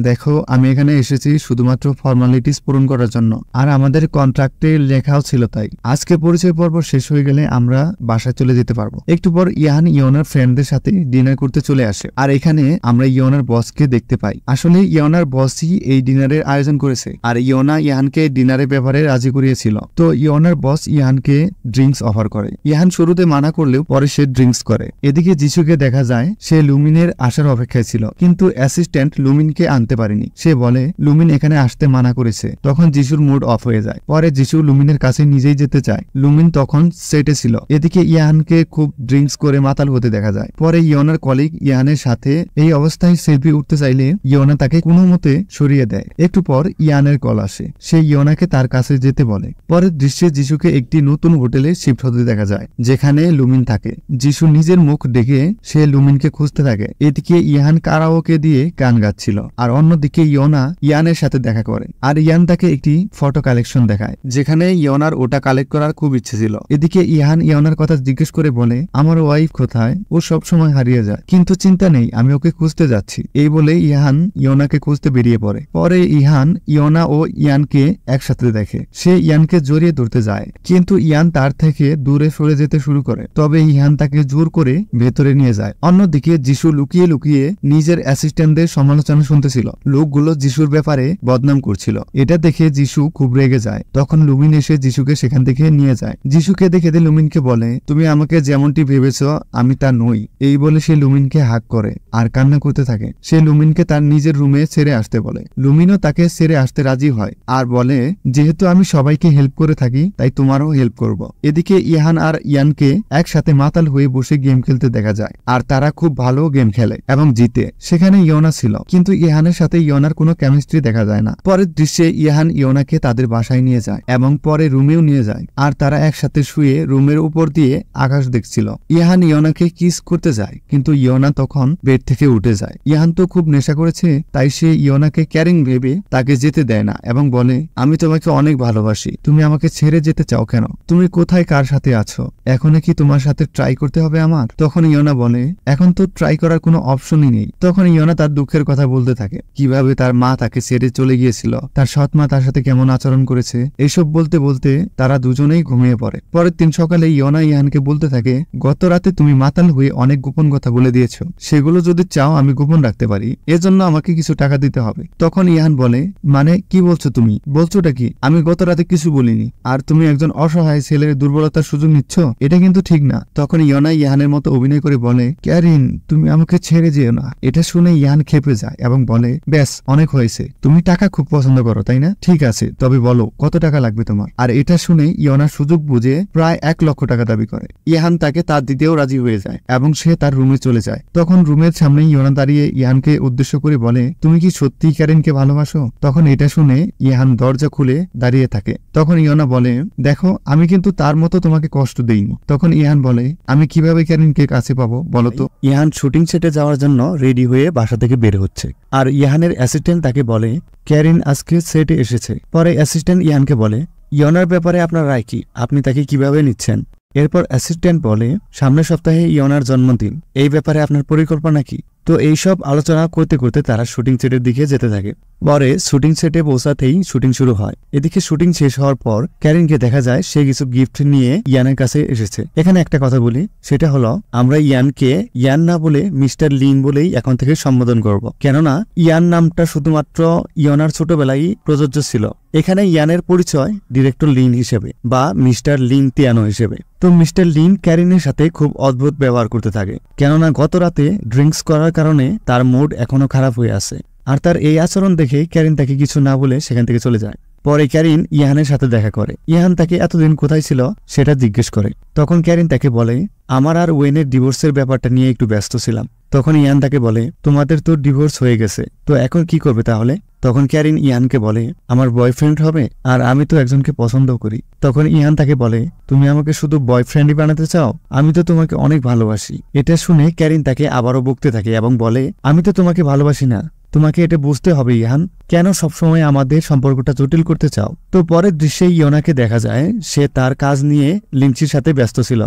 দেখো, আমি এখানে এসেছি শুধুমাত্র ফর্মালিটিস পূরণ করার জন্য, আর আমাদের কন্ট্রাক্টে লেখাও ছিল তাই। আজকে পরিচয় পর্ব শেষ হয়ে গেলে আমরা বাসায় চলে যেতে পারবো। একটু পর ইহান ইয়োনার ফ্রেন্ডদের সাথে ডিনার করতে চলে আসে আর এখানে আমরা ইয়োনার বসকে দেখতে পাই। আসলে ইয়োনার বসই এই ডিনারের আয়োজন করেছে আর ইয়োনা ইয়ানকে ডিনারের ব্যাপারে রাজি করিয়েছিল। তো ইয়োনার বস ইয়ানকে ড্রিঙ্কস অফার করে। ইয়ান শুরুতে মানা করলেও পরে সে ড্রিঙ্কস করে। এদিকে যিশুকে দেখা যায় সে লুমিনের আসার অপেক্ষায় ছিল, কিন্তু অ্যাসিস্ট্যান্ট লুমিনকে আনতে পারেনি। সে বলে লুমিন এখানে আসতে মানা করেছে। তখন যিশুর মুড অফ হয়ে যায়। পরে যিশু লুমিনের কাছে নিজেই যেতে চায়। লুমিন তখন সেটে ছিল। এদিকে ইয়ানকে খুব ড্রিঙ্কস করে মাতাল হতে দেখা যায়। পরে ইয়োনার কলিগ ইয়ানের সাথে এই অবস্থায় সেলফি উঠতে চাইলে ইয়োনা তাকে কোনো মতে সরিয়ে দেয়। একটু পর ইয়ানের কল আসে। সে ইয়োনাকে তার কাছে যেতে বলে। পরের দৃশ্যে যিশুকে একটি নতুন হোটেলে শিফট হতে দেখা যায়, যেখানে লুমিন থাকে। যিশু নিজের মুখ ডেকে সে লুমিনকে খুঁজতে থাকে। এদিকে ইয়ান কারাওকে দিয়ে গান গাচ্ছিল, আর অন্যদিকে ইয়োনা ইয়ানের সাথে দেখা করে। আর ইয়ান তাকে একটি ফটো কালেকশন দেখায়, যেখানে ইয়োনার ওটা কালেক্ট করার খুব ইচ্ছে ছিল। এদিকে ইহান ইয়োনার কথা জিজ্ঞেস করে বলে আমার ওয়াইফ কোথায়, ও সব সময় হারিয়ে যায়, কিন্তু চিন্তা নেই, আমি ওকে খুঁজতে যাচ্ছি। এই বলে ইহান ইয়োনাকে খুঁজতে বেরিয়ে পড়ে। পরে ইহান ইয়োনা ও ইয়ানকে একসাথে দেখে। সে ইয়ানকে জড়িয়ে ধরতে যায়, কিন্তু ইয়ান তার থেকে দূরে সরে যেতে শুরু করে। তবে ইহান তাকে জোর করে ভেতরে নিয়ে যায়। অন্যদিকে যিশু লুকিয়ে লুকিয়ে নিজের অ্যাসিস্ট্যান্টদের সমালোচনা শুনতেছিল। লোকগুলো যিশুর ব্যাপারে বদনাম করছিল। এটা দেখে যিশু খুব রেগে যায়। তখন লুমিন এসে যিশুকে সেখান থেকে নিয়ে যায়। যিশুকে দেখে লুমিনকে বলে তুমি আমাকে যেমনটি ভেবেছ আমি তা নই। এই বলে সে লুমিনকে হাক করে আর কান্না করতে থাকে। সে লুমিনকে তার নিজের রুমে ছেড়ে আসতে বলে। লুমিনও তাকে ছেড়ে আসতে রাজি হয় আর বলে যেহেতু আমি সবাইকে হেল্প করে থাকি তাই তোমারও হেল্প করব। এদিকে ইহান আর ইয়ানকে একসাথে মাতাল হয়ে বসে গেম খেলতে দেখা যায়, আর তারা খুব ভালো গেম খেলে এবং জিতে। সেখানে ইয়োনা ছিল, কিন্তু ইহানের সাথে ইয়োনার কোনো কেমিস্ট্রি দেখা যায় না। পরের দৃশ্যে ইহান ইয়োনাকে তাদের বাসায় নিয়ে যায় এবং পরে রুমেও নিয়ে যায়, আর তারা একসাথে শুয়ে রুমের উপর দিয়ে আকাশ দেখছিল। ইহান ইয়োনাকে কিস করতে যায়, কিন্তু ইয়োনা তখন বেড থেকে উঠে যায়। ইহান তো খুব নেশা করেছে, তাই সে ইয়োনাকে ক্যারিং ভেবে তাকে যেতে দেয় না এবং বলে আমি তোমাকে অনেক ভালোবাসি, তুমি আমাকে ছেড়ে যেতে চাও কেন? তুমি কোথায় কার সাথে আছো? এখন কি তোমার সাথে ট্রাই করতে হবে আমার? তখন ইয়োনা বলে এখন তো ট্রাই করার কোনো অপশনই নেই। তখন ইয়োনা তার দুঃখের কথা বলতে থাকে, কিভাবে তার মা তাকে ছেড়ে চলে গিয়েছিল, তার সৎ মা তার সাথে কেমন আচরণ করেছে। এইসব বলতে বলতে তারা দুজনেই ঘুমিয়ে পড়ে। পরের দিন সকালে ইয়োনা ইহানকে বলতে থাকে গত রাতে তুমি মাতাল হয়ে অনেক গোপন কথা বলে দিয়েছ, সেগুলো যদি চাও আমি গোপন রাখতে পারি, এজন্য আমাকে কিছু টাকা দিতে হবে। তখন ইহান বলে মানে কি বলছো তুমি? বলছোটা কি? আমি গত রাতে কিছু বলিনি, আর তুমি একজন অসহায় ছেলের দুর্বলতার সুযোগ নিচ্ছ, এটা কিন্তু ঠিক না। তখন ইয়োনা ইহানের মতো অভিনয় করে বলে ক্যারিন তুমি আমাকে ছেড়ে যেও না। এটা শুনে ইহান খেপে যায় এবং বলে ব্যাস অনেক হয়েছে, তুমি টাকা খুব পছন্দ করো তাই না? ঠিক আছে তবে বলো কত টাকা লাগবে তোমার? আর এটা শুনে ইয়োনা সুযোগ বুঝে প্রায় 1 লক্ষ টাকা দাবি করে। ইহান তাকে তা দিতেও রাজি হয়ে যায় এবং সে তার রুমে চলে যায়। তখন রুমের সামনে ইয়োনা দাঁড়িয়ে ইহানকে উদ্দেশ্য করে বলে তুমি কি সত্যি ক্যারিনকে ভালোবাসো? তখন এটা শুনে ইহান দরজা খুলে দাঁড়িয়ে থাকে। তখন ইয়োনা বলে দেখো আমি কিন্তু তার মতো তোমাকে কষ্ট দেইনি। তখন ইহান বলে আমি কিভাবে ক্যারিনকে কাছে পাবো বলো তো? ইহান শুটিং সেটে যাওয়ার জন্য রেডি হয়ে বাসা থেকে বের হচ্ছে, আর ইহানের অ্যাসিস্ট্যান্ট তাকে বলে ক্যারিন আজকে সেটে এসেছে। পরে অ্যাসিস্ট্যান্ট ইহানকে বলে ইয়োনার ব্যাপারে আপনার রায় কি, আপনি তাকে কিভাবে নিচ্ছেন? এরপর অ্যাসিস্ট্যান্ট বলে সামনের সপ্তাহে ইয়োনার জন্মদিন, এই ব্যাপারে আপনার পরিকল্পনা কি? তো এইসব আলোচনা করতে করতে তারা শুটিং সেটের দিকে যেতে থাকে। পরে শুটিং সেটে পৌঁছাতেই শুটিং শুরু হয়। এদিকে শুটিং শেষ হওয়ার পর ক্যারিনকে দেখা যায় সে কিছু গিফট নিয়ে ইয়ানের কাছে এসেছে। এখানে একটা কথা বলি, সেটা হলো আমরা ইয়ানকে ইয়ান না বলে মিস্টার লিন বলেই এখন থেকে সম্বোধন করব, কেননা ইয়ান নামটা শুধুমাত্র ইয়োনার ছোটবেলায় প্রযোজ্য ছিল। এখানে ইয়ানের পরিচয় ডিরেক্টর লিন হিসেবে বা মিস্টার লিন তিয়ানো হিসেবে। তো মিস্টার লিন ক্যারিনের সাথে খুব অদ্ভুত ব্যবহার করতে থাকে, কেননা গত রাতে ড্রিঙ্কস করার কারণে তার মুড এখনো খারাপ হয়ে আছে। আর তার এই আচরণ দেখে ক্যারিন তাকে কিছু না বলে সেখান থেকে চলে যায়। পরে ক্যারিন ইহানের সাথে দেখা করে। ইহান তাকে এতদিন কোথায় ছিল সেটা জিজ্ঞেস করে। তখন ক্যারিন তাকে বলে আমার আর ওয়েনের ডিভোর্সের ব্যাপারটা নিয়ে একটু ব্যস্ত ছিলাম। তখন ইহান তাকে বলে তোমাদের তো ডিভোর্স হয়ে গেছে, তো এখন কি করবে তাহলে? তখন ক্যারিন ইহানকে বলে আমার বয়ফ্রেন্ড হবে, আর আমি তো একজনকে পছন্দ করি। তখন ইহান তাকে বলে তুমি আমাকে শুধু বয়ফ্রেন্ডই বানাতে চাও, আমি তো তোমাকে অনেক ভালোবাসি। এটা শুনে ক্যারিন তাকে আবারও বকতে থাকে এবং বলে আমি তো তোমাকে ভালোবাসি না, তোমাকে এটা বুঝতে হবে ইহান, কেন সবসময় আমাদের সম্পর্কটা জটিল করতে চাও? তো পরের দৃশ্যে ইয়োনাকে দেখা যায় সে তার কাজ নিয়ে লিনচির সাথে ব্যস্ত ছিল।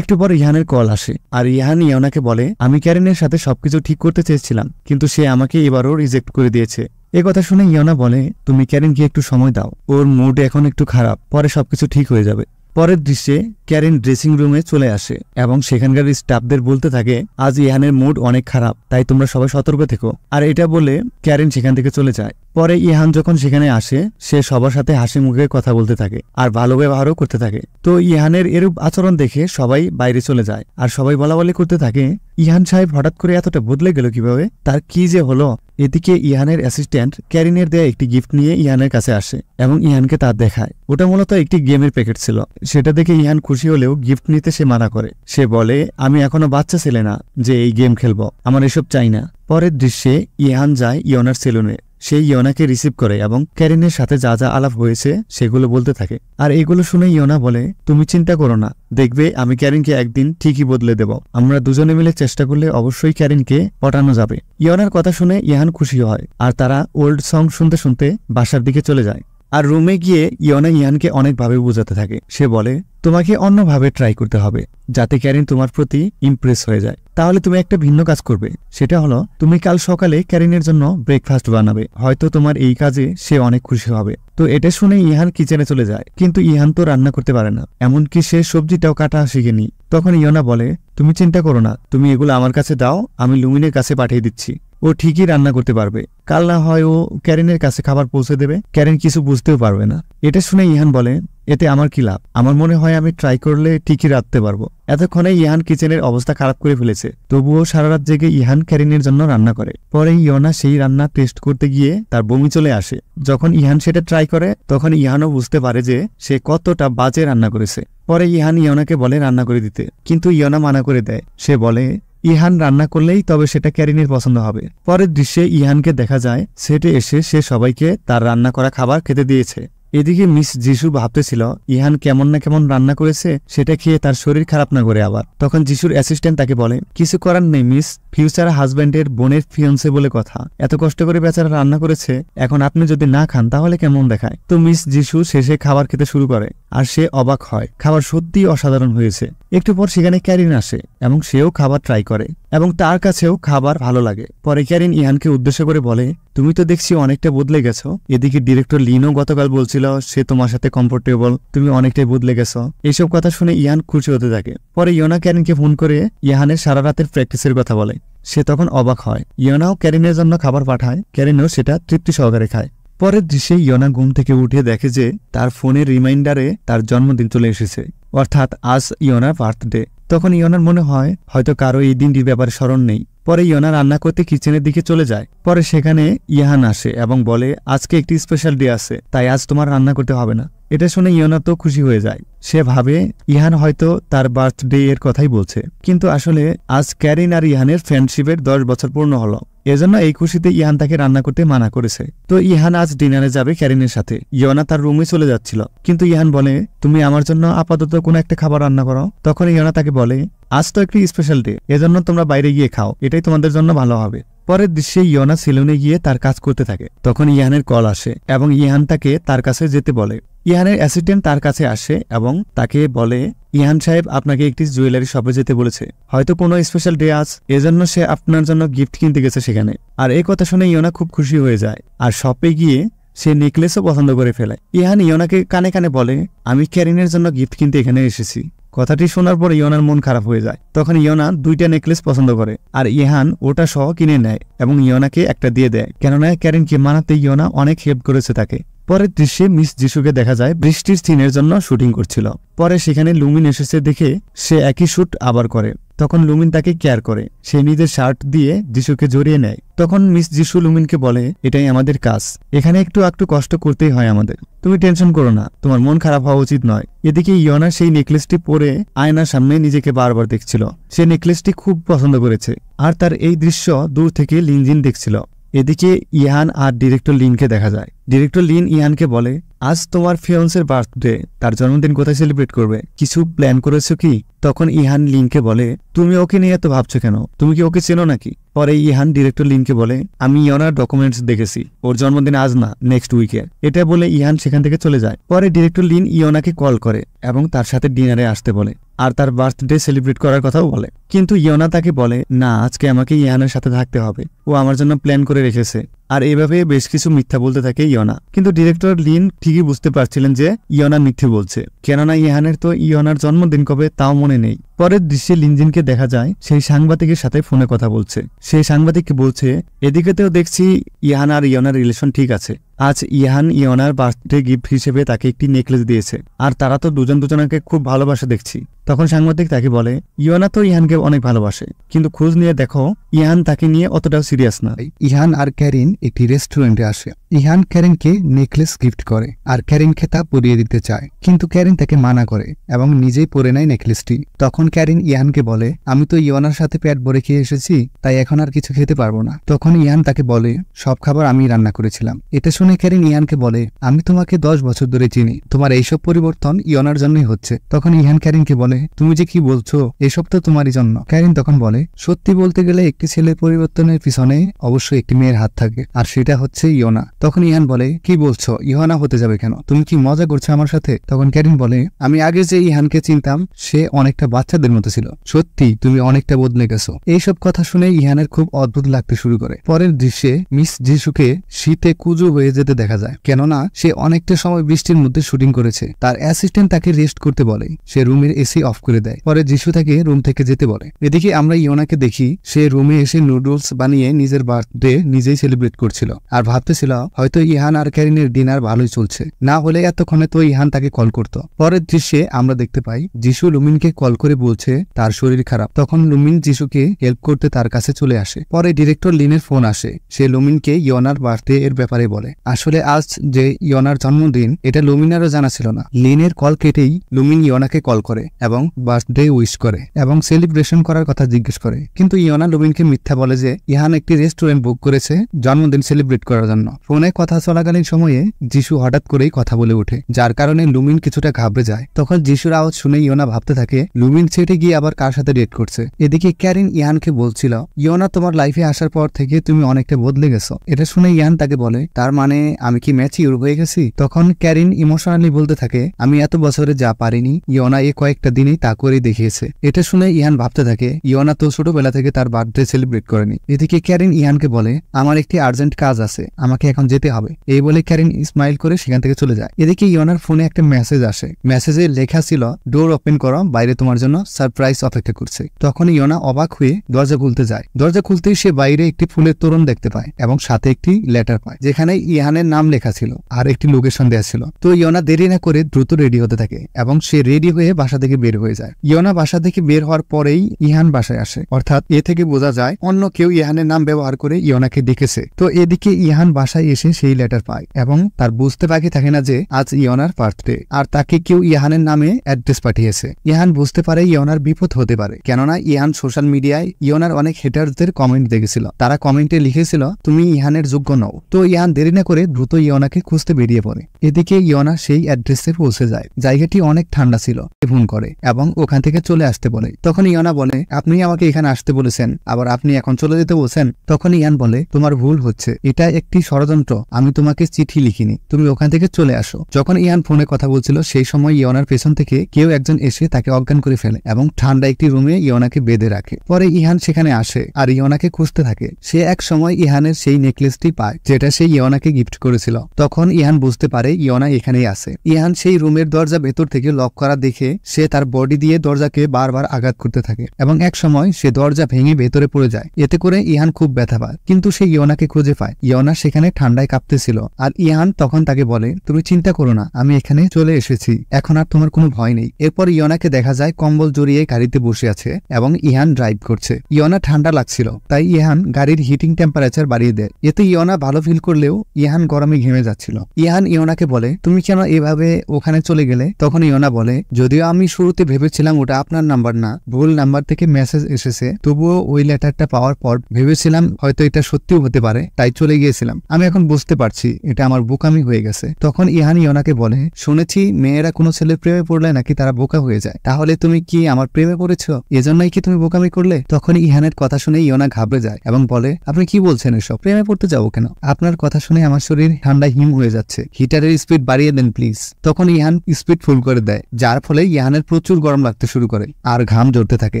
একটু পর ইহানের কল আসে, আর ইহান ইয়োনাকে বলে আমি ক্যারিনের সাথে সবকিছু ঠিক করতে চেয়েছিলাম, কিন্তু সে আমাকে এবারও রিজেক্ট করে দিয়েছে। এ কথা শুনে ইয়োনা বলে তুমি ক্যারিনকে একটু সময় দাও, ওর মুড এখন একটু খারাপ, পরে সবকিছু ঠিক হয়ে যাবে। পরের দৃশ্যে ক্যারিন ড্রেসিং রুমে চলে আসে এবং সেখানকার স্টাফদের বলতে থাকে আজ ইহানের মুড অনেক খারাপ, তাই তোমরা সবাই সতর্ক থেকো। আর এটা বলে ক্যারিন সেখান থেকে চলে যায়। পরে ইহান যখন সেখানে আসে সে সবার সাথে হাসি মুখে কথা বলতে থাকে আর ভালো ব্যবহারও করতে থাকে। তো ইহানের এরূপ আচরণ দেখে সবাই বাইরে চলে যায় আর সবাই বলাবলি করতে থাকে ইহান সাহেব হঠাৎ করে এতটা বদলে গেল কিভাবে, তার কি যে হলো। এদিকে ইহানের অ্যাসিস্ট্যান্ট ক্যারিনের দেয়া একটি গিফট নিয়ে ইহানের কাছে আসে এবং ইহানকে তা দেখায়। ওটা মূলত একটি গেমের প্যাকেট ছিল। সেটা দেখে ইহান খুশি হলেও গিফট নিতে সে মানা করে। সে বলে আমি এখনো বাচ্চা ছেলে না যে এই গেম খেলবো, আমার এসব চাই না। পরের দৃশ্যে ইহান যায় ইয়নার সেলুনে। সে ইয়নাকে রিসিভ করে এবং ক্যারিনের সাথে যা যা আলাপ হয়েছে সেগুলো বলতে থাকে। আর এগুলো শুনে ইয়না বলে তুমি চিন্তা করো না, দেখবে আমি ক্যারিনকে একদিন ঠিকই বদলে দেব। আমরা দুজনে মিলে চেষ্টা করলে অবশ্যই ক্যারিনকে পটানো যাবে। ইয়নার কথা শুনে ইহান খুশি হয় আর তারা ওল্ড সং শুনতে শুনতে বাসার দিকে চলে যায়। আর রুমে গিয়ে ইয়না ইহানকে অনেকভাবে বোঝাতে থাকে। সে বলে তোমাকে অন্যভাবে ট্রাই করতে হবে যাতে ক্যারিন তোমার প্রতি ইমপ্রেস হয়ে যায়। তাহলে তুমি একটা ভিন্ন কাজ করবে, সেটা হলো তুমি কাল সকালে ক্যারিনের জন্য ব্রেকফাস্ট বানাবে। হয়তো তোমার এই কাজে সে অনেক খুশি হবে। তো এটা শুনে ইহান কিচেনে চলে যায়, কিন্তু ইহান তো রান্না করতে পারে না, এমনকি সে সবজিটাও কাটা শিখেনি। তখন ইয়না বলে তুমি চিন্তা করো না, তুমি এগুলো আমার কাছে দাও, আমি লুমিনের কাছে পাঠিয়ে দিচ্ছি, ও ঠিকই রান্না করতে পারবে। কাল না হয় ও ক্যারিনের কাছে খাবার পৌঁছে দেবে, ক্যারিন কিছু বুঝতেও পারবে না। এটা শুনে ইহান বলে এতে আমার কি লাভ, আমার মনে হয় আমি ট্রাই করলে ঠিকই রাঁধতে পারবো। এতক্ষণে ইহান কিচেনের অবস্থা খারাপ করে ফেলেছে, তবুও সারা রাত জেগে ইহান ক্যারিনের জন্য রান্না করে। পরে ইয়না সেই রান্না টেস্ট করতে গিয়ে তার বমি চলে আসে। যখন ইহান সেটা ট্রাই করে তখন ইহানও বুঝতে পারে যে সে কতটা বাজে রান্না করেছে। পরে ইহান ইয়নাকে বলে রান্না করে দিতে, কিন্তু ইয়না মানা করে দেয়। সে বলে ইহান রান্না করলেই তবে সেটা ক্যারিনের পছন্দ হবে। পরের দৃশ্যে ইহানকে দেখা যায় সেটে এসে সে সবাইকে তার রান্না করা খাবার খেতে দিয়েছে। এদিকে মিস যিশু ভাবতেছিল ইহান কেমন না কেমন রান্না করেছে, সেটা খেয়ে তার শরীর খারাপ না করে আবার। তখন যিশুর অ্যাসিস্ট্যান্ট তাকে বলে কিছু করার নেই মিস, ফিউচার হাজব্যান্ডের বোনের ফিয়ন্সে বলে কথা, এত কষ্ট করে বেচারা রান্না করেছে, এখন আপনি যদি না খান তাহলে কেমন দেখায়। তো মিস যিশু শেষে খাবার খেতে শুরু করে আর সে অবাক হয়, খাবার সত্যিই অসাধারণ হয়েছে। একটু পর সেখানে ক্যারিন আসে এবং সেও খাবার ট্রাই করে এবং তার কাছেও খাবার ভালো লাগে। পরে ক্যারিন ইহানকে উদ্দেশ্য করে বলে তুমি তো দেখছি অনেকটা বদলে গেছো। এদিকে ডিরেক্টর লিনও গতকাল বলছিল সে তোমার সাথে কমফোর্টেবল, তুমি অনেকটাই বদলে গেছো। এইসব কথা শুনে ইহান খুশি হতে থাকে। পরে ইয়না ক্যারিনকে ফোন করে ইহানের সারা রাতের প্র্যাকটিসের কথা বলে। সে তখন অবাক হয়। ইয়নাও ক্যারিনের জন্য খাবার পাঠায়, ক্যারিনও সেটা তৃপ্তি সহকারে খায়। পরের দৃশ্যে ইয়না ঘুম থেকে উঠে দেখে যে তার ফোনের রিমাইন্ডারে তার জন্মদিন চলে এসেছে, অর্থাৎ আজ ইয়নার বার্থডে। তখন ইয়নার মনে হয় হয়তো কারো এই দিনটির ব্যাপারে স্মরণ নেই। পরে ইয়না রান্না করতে কিচেনের দিকে চলে যায়। পরে সেখানে ইহান আসে এবং বলে আজকে একটি স্পেশাল ডে আছে, তাই আজ তোমার রান্না করতে হবে না। এটা শুনে ইয়না তো খুশি হয়ে যায়। সে ভাবে ইহান হয়তো তার বার্থডে এর কথাই বলছে, কিন্তু আসলে আজ ক্যারিন আর ইহানের ফ্রেন্ডশিপের 10 বছর পূর্ণ হলো। এজন্য এই খুশিতে ইহান তাকে রান্না করতে মানা করেছে। তো ইহান আজ ডিনারে যাবে ক্যারিনের সাথে। ইয়না তার রুমে চলে যাচ্ছিল, কিন্তু ইহান বলে তুমি আমার জন্য আপাতত কোনো একটা খাবার রান্না করো। তখন ইয়না তাকে বলে আজ তো একটি স্পেশাল ডে, এজন্য তোমরা বাইরে গিয়ে খাও, এটাই তোমাদের জন্য ভালো হবে। পরের দৃশ্যে ইয়না সেলুনে গিয়ে তার কাজ করতে থাকে। তখন ইহানের কল আসে এবং ইহান তাকে তার কাছে যেতে বলে। ইহানের অ্যাসিস্ট্যান্ট তার কাছে আসে এবং তাকে বলে ইহান সাহেব আপনাকে একটি জুয়েলারি শপে যেতে বলেছে, হয়তো কোনো স্পেশাল ডে আজ, এজন্য সে আপনার জন্য গিফট কিনতে গেছে সেখানে। আর এই কথা শুনে ইয়না খুব খুশি হয়ে যায় আর শপে গিয়ে সে নেকলেসও পছন্দ করে ফেলে। ইহান ইয়নাকে কানে কানে বলে আমি ক্যারিনের জন্য গিফট কিনতে এখানে এসেছি। কথাটি শোনার পর ইয়নার মন খারাপ হয়ে যায়। তখন ইয়না 2টা নেকলেস পছন্দ করে আর ইহান ওটা সহ কিনে নেয় এবং ইয়নাকে একটা দিয়ে দেয়, কেননা ক্যারিনকে মানাতে ইয়না অনেক হেল্প করেছে তাকে। পরের দৃশ্যে মিস যিশুকে দেখা যায় বৃষ্টির সিনের জন্য শুটিং করছিল। পরে সেখানে লুমিন এসেছে দেখে সে একই শুট আবার করে। তখন লুমিন তাকে কেয়ার করে, সে নিজের শার্ট দিয়ে যিশুকে জড়িয়ে নেয়। তখন মিস যিশু লুমিনকে বলে এটাই আমাদের কাজ, এখানে একটু কষ্ট করতেই হয় আমাদের, তুমি টেনশন করো না, তোমার মন খারাপ হওয়া উচিত নয়। এদিকে ইয়না সেই নেকলেসটি পরে আয়নার সামনে নিজেকে বারবার দেখছিল। সে নেকলেসটি খুব পছন্দ করেছে আর তার এই দৃশ্য দূর থেকে লিনজিন দেখছিল। এদিকে ইহান আর ডিরেক্টর লিনকে দেখা যায়। ডিরেক্টর লিন ইহানকে বলে আজ তোমার ফিয়ন্সের বার্থডে, তার জন্মদিন কোথায় সেলিব্রেট করবে, কিছু প্ল্যান করেছো কি? তখন ইহান লিনকে বলে তুমি ওকে নিয়ে এত ভাবছো কেন, তুমি কি ওকে চেনো নাকি? পরে ইহান ডিরেক্টর লিনকে বলে আমি ইয়নার ডকুমেন্টস দেখেছি, ওর জন্মদিন আজ না নেক্সট উইকে। এটা বলে ইহান সেখান থেকে চলে যায়। পরে ডিরেক্টর লিন ইয়নাকে কল করে এবং তার সাথে ডিনারে আসতে বলে আর তার বার্থডে সেলিব্রেট করার কথাও বলে, কিন্তু ইয়না তাকে বলে না, আজকে আমাকে ইহানের সাথে থাকতে হবে, ও আমার জন্য প্ল্যান করে রেখেছে। আর এভাবে বেশ কিছু মিথ্যা বলতে থাকে ইয়না। কিন্তু ডিরেক্টর লিন ঠিকই বুঝতে পারছিলেন যে ইয়না মিথ্যে বলছে, কেননা ইহানের তো ইয়নার জন্মদিন কবে তাও মনে নেই। পরের দৃশ্যে লিনজিনকে দেখা যায় সেই সাংবাদিকের সাথে ফোনে কথা বলছে। সেই সাংবাদিককে বলছে, এদিকেতেও দেখছি ইহান আর ইয়নার রিলেশন ঠিক আছে। আজ ইহান ইয়নার বার্থডে গিফট হিসেবে তাকে একটি নেকলেস দিয়েছে, আর তারা তো দুজন দুজনকে খুব ভালোবাসে দেখছি। তখন সাংবাদিক তাকে বলে, ইয়না তো ইহানকে অনেক ভালোবাসে, কিন্তু খোঁজ নিয়ে দেখো ইহান তাকে নিয়ে অতটাও সিরিয়াস না। ইহান আর ক্যারিন একটি রেস্টুরেন্টে আসে। ইহান ক্যারিনকে নেকলেস গিফট করে আর ক্যারিনকে তা পরিয়ে দিতে চায়, কিন্তু ক্যারিন তাকে মানা করে এবং নিজেই পরে নেয় নেকলেসটি। তখন ক্যারিন ইহানকে বলে, আমি তো ইয়নার সাথে পেট ভরে খেয়ে এসেছি, তাই এখন আর কিছু খেতে পারবো না। তখন ইহান তাকে বলে, সব খাবার আমি রান্না করেছিলাম। এটা শুনে ক্যারিন ইহানকে বলে, আমি তোমাকে 10 বছর ধরে চিনি, তোমার এইসব পরিবর্তন ইয়নার জন্যই হচ্ছে। তখন ইহান ক্যারিনকে বলে, তুমি যে কি বলছো, এসব তো তোমারই জন্য। ক্যারিন তখন বলে, সত্যি বলতে গেলে একটি ছেলের পরিবর্তনের পিছনে অবশ্যই একটি মেয়ের হাত থাকে, আর সেটা হচ্ছে ইয়না। তখন ইহান বলে, কি বলছো, ইয়না হতে যাবে কেন? তুমি কি মজা করছো আমার সাথে? তখন ক্যারিন বলে, আমি আগে যে ইহানকে চিনতাম সে অনেকটা বাচ্চাদের মতো ছিল, সত্যি তুমি অনেকটা বদলে গেছো। এইসব কথা শুনে ইহানের খুব অদ্ভুত লাগতে শুরু করে। পরের দৃশ্যে মিস যিশুকে শীতে কুজো হয়ে যেতে দেখা যায়, কেননা সে অনেকটা সময় বৃষ্টির মধ্যে শুটিং করেছে। তার অ্যাসিস্ট্যান্ট তাকে রেস্ট করতে বলে, সে রুমের এসি অফ করে দেয়। পরে যিশু তাকে রুম থেকে যেতে বলে। এদিকে আমরা ইয়োনাকে দেখি সে রুমে এসে নুডলস বানিয়ে নিজের বার্থডে নিজেই সেলিব্রেট করছিল, আর ভাবতেছিল হয়তো ইহান আর ক্যারিনের ডিনার ভালোই চলছে, না হলে এতক্ষণে তো ইহান তাকে কল করত। পরের দৃশ্যে আমরা দেখতে পাই যিশু লুমিনকে কল করে বলছে তার শরীর খারাপ। তখন লুমিন যিশুকে হেল্প করতে তার কাছে চলে আসে। পরে ডিরেক্টর লিনের ফোন আসে, সে লুমিনকে ইয়নার বার্থডে এর ব্যাপারে বলে। আসলে আজ যে ইয়নার জন্মদিন এটা লুমিনারও জানা ছিল না। লিনের কল কেটেই লুমিন ইয়নাকে কল করে এবং বার্থডে উইশ করে এবং সেলিব্রেশন করার কথা জিজ্ঞেস করে, কিন্তু ইয়না লুমিনকে মিথ্যা বলে যে ইহান একটি রেস্টুরেন্ট বুক করেছে জন্মদিন সেলিব্রেট করার জন্য। ফোনে কথা চলাকালীন সময়ে যিশু হঠাৎ করেই কথা বলে ওঠে, যার কারণে লুমিন কিছুটা ঘাবড়ে যায়। তখন যিশুর আওয়াজ শুনে ইয়না ভাবতে থাকে লুমিন ছেটে গিয়ে আবার কার সাথে ডেট করছে। এদিকে ক্যারিন ইহানকে বলছিল, ইয়না তোমার লাইফে আসার পর থেকে তুমি অনেকটা বদলে গেছো। এটা শুনে ইহান তাকে বলে, তার মানে আমি কি ম্যাচিউর হয়ে গেছি? তখন ক্যারিন ইমোশনালি বলতে থাকে, আমি এত বছরে যা পারিনি ইয়না এ কয়েকটা দিনেই তা করে দেখিয়েছে। এটা শুনে ইহান ভাবতে থাকে ইয়না তো ছোটবেলা থেকে তার বার্থডে সেলিব্রেট করেনি। এদিকে ক্যারিন ইহানকে বলে, আমার একটি আর্জেন্ট কাজ আছে, আমাকে এখন যেতে হবে। এই বলে ক্যারিন স্মাইল করে সেখান থেকে চলে যায়। এদিকে ইয়নার ফোনে একটা মেসেজ আসে, মেসেজে লেখা ছিল, ডোর ওপেন করো, বাইরে তোমার জন্য সারপ্রাইজ অপেক্ষা করছে। তখন ইয়না অবাক হয়ে দরজা খুলতে যায়। দরজা খুলতেই সে বাইরে একটি ফুলের তোরণ দেখতে পায় এবং সাথে একটি লেটার পায়, যেখানে ইহানের নাম লেখা ছিল আর একটি লোকেশন দেওয়া ছিল। তো ইয়না দেরি না করে দ্রুত রেডি হতে থাকে এবং সে রেডি হয়ে বাসা থেকে বের হয়ে যায়। ইয়না বাসা থেকে বের হওয়ার পরেই ইহান বাসায় আসে, অর্থাৎ এ থেকে বোঝা যায় অন্য কেউ ইহানের নাম ব্যবহার করে ইয়নাকে দেখেছে। তো এদিকে ইহান বাসায় এসে সেই লেটার পায় এবং তার বুঝতে বাকি থাকে না যে আজ ইয়নার বার্থডে, আর তাকে কেউ ইহানের নামে অ্যাড্রেস পাঠিয়েছে। ইহান বুঝতে পারে ইয়নার বিপদ হতে পারে, কেননা ইহান সোশ্যাল মিডিয়ায় ইয়নার অনেক হেটারদের কমেন্ট দেখেছিল। তারা কমেন্টে লিখেছিল, তুমি ইহানের যোগ্য নও। তো ইহান দেরি না করে দ্রুত ইয়নাকে খুঁজতে বেরিয়ে পড়ে। এদিকে ইয়না সেই অ্যাড্রেসে পৌঁছে যায়। জায়গাটি অনেক ঠান্ডা ছিল, ফোন করে এবং ওখান থেকে চলে আসতে বলে। তখন ইয়না বলে, আপনি আমাকে এখানে আসতে বলেছেন, আবার আপনি এখন চলে যেতে বলছেন। তখন ইয়ান বলে, তোমার ভুল হচ্ছে, এটা একটি ষড়যন্ত্র, আমি তোমাকে চিঠি লিখিনি, তুমি ওখান থেকে চলে আসো। যখন ইয়ান ফোনে কথা বলছিল সেই সময় ইয়নার পেছন থেকে কেউ একজন এসে তাকে অজ্ঞান করে ফেলে এবং ঠান্ডা একটি রুমে ইয়নাকে বেঁধে রাখে। পরে ইহান সেখানে আসে আর ইয়নাকে খুঁজতে থাকে। সে এক সময় ইহানের সেই নেকলেসটি পায় যেটা সে ইয়নাকে গিফট করেছিল। তখন ইহান বুঝতে পারে ইয়না এখানেই আছে। ইহান সেই রুমের দরজা ভেতর থেকে লক করা দেখে সে তার বডি দিয়ে দরজাকে বারবার আঘাত করতে থাকে এবং এক সময় সে দরজা ভেঙে ভেতরে পড়ে যায়। এতে করে ইহান খুব ব্যথা পায়, কিন্তু সে ইয়নাকে খুঁজে পায়। ইয়না সেখানে ঠান্ডায় কাঁপতেছিল আর ইহান তখন তাকে বলে, তুমি চিন্তা করো না, আমি এখানে চলে এসেছি, এখন আর তোমার কোনো ভয় নেই। এরপর ইয়নাকে দেখা যায় কম্বল জড়িয়ে গাড়িতে বসে আছে এবং ইহান ড্রাইভ করছে। ইয়না ঠান্ডা লাগছিল, তাই ইহান গাড়ির হিটিং টেম্পারেচার বাড়িয়ে দেয়। এতে ইয়না ভালো ফিল করলেও ইহান গরমে ঘেমে যাচ্ছিল। ইহান ইয়নাকে বলে, তুমি কেন এভাবে ওখানে চলে গেলে? তখন ইয়না বলে, যদিও আমি শুরুতে ভেবেছিলাম ওটা আপনার নাম্বার না, ভুল নাম্বার থেকে মেসেজ এসেছে, তবুও ওই লেটারটা পাওয়ার পর ভেবেছিলাম হয়তো এটা সত্যিও হতে পারে, তাই চলে গিয়েছিলাম। আমি এখন বুঝতে পারছি এটা আমার বোকামি হয়ে গেছে। তখন ইহান ইয়নাকে বলে, শুনেছি মেয়েরা কোনো ছেলের প্রেমে পড়লে নাকি তারা বোকা হয়ে যায়, তাহলে তুমি কি আমার প্রেমে পড়েছ? এজন্যই কি তুমি বোকামি করলে? তখন ইহানের কথা শুনে ইয়না ঘাবড়ে যায় এবং বলে, আপনি কি বলছেন এসব? প্রেমে পড়তে যাবো কেন? আপনার কথা শুনে আমার শরীর ঠান্ডায় হিম হয়ে যাচ্ছে, হিটারের স্পিড বাড়িয়ে দেন প্লিজ। তখন ইহান স্পিড ফুল করে দেয়, যার ফলে ইহানের প্রচুর গরম লাগতে শুরু করে আর ঘাম ঝরতে থাকে।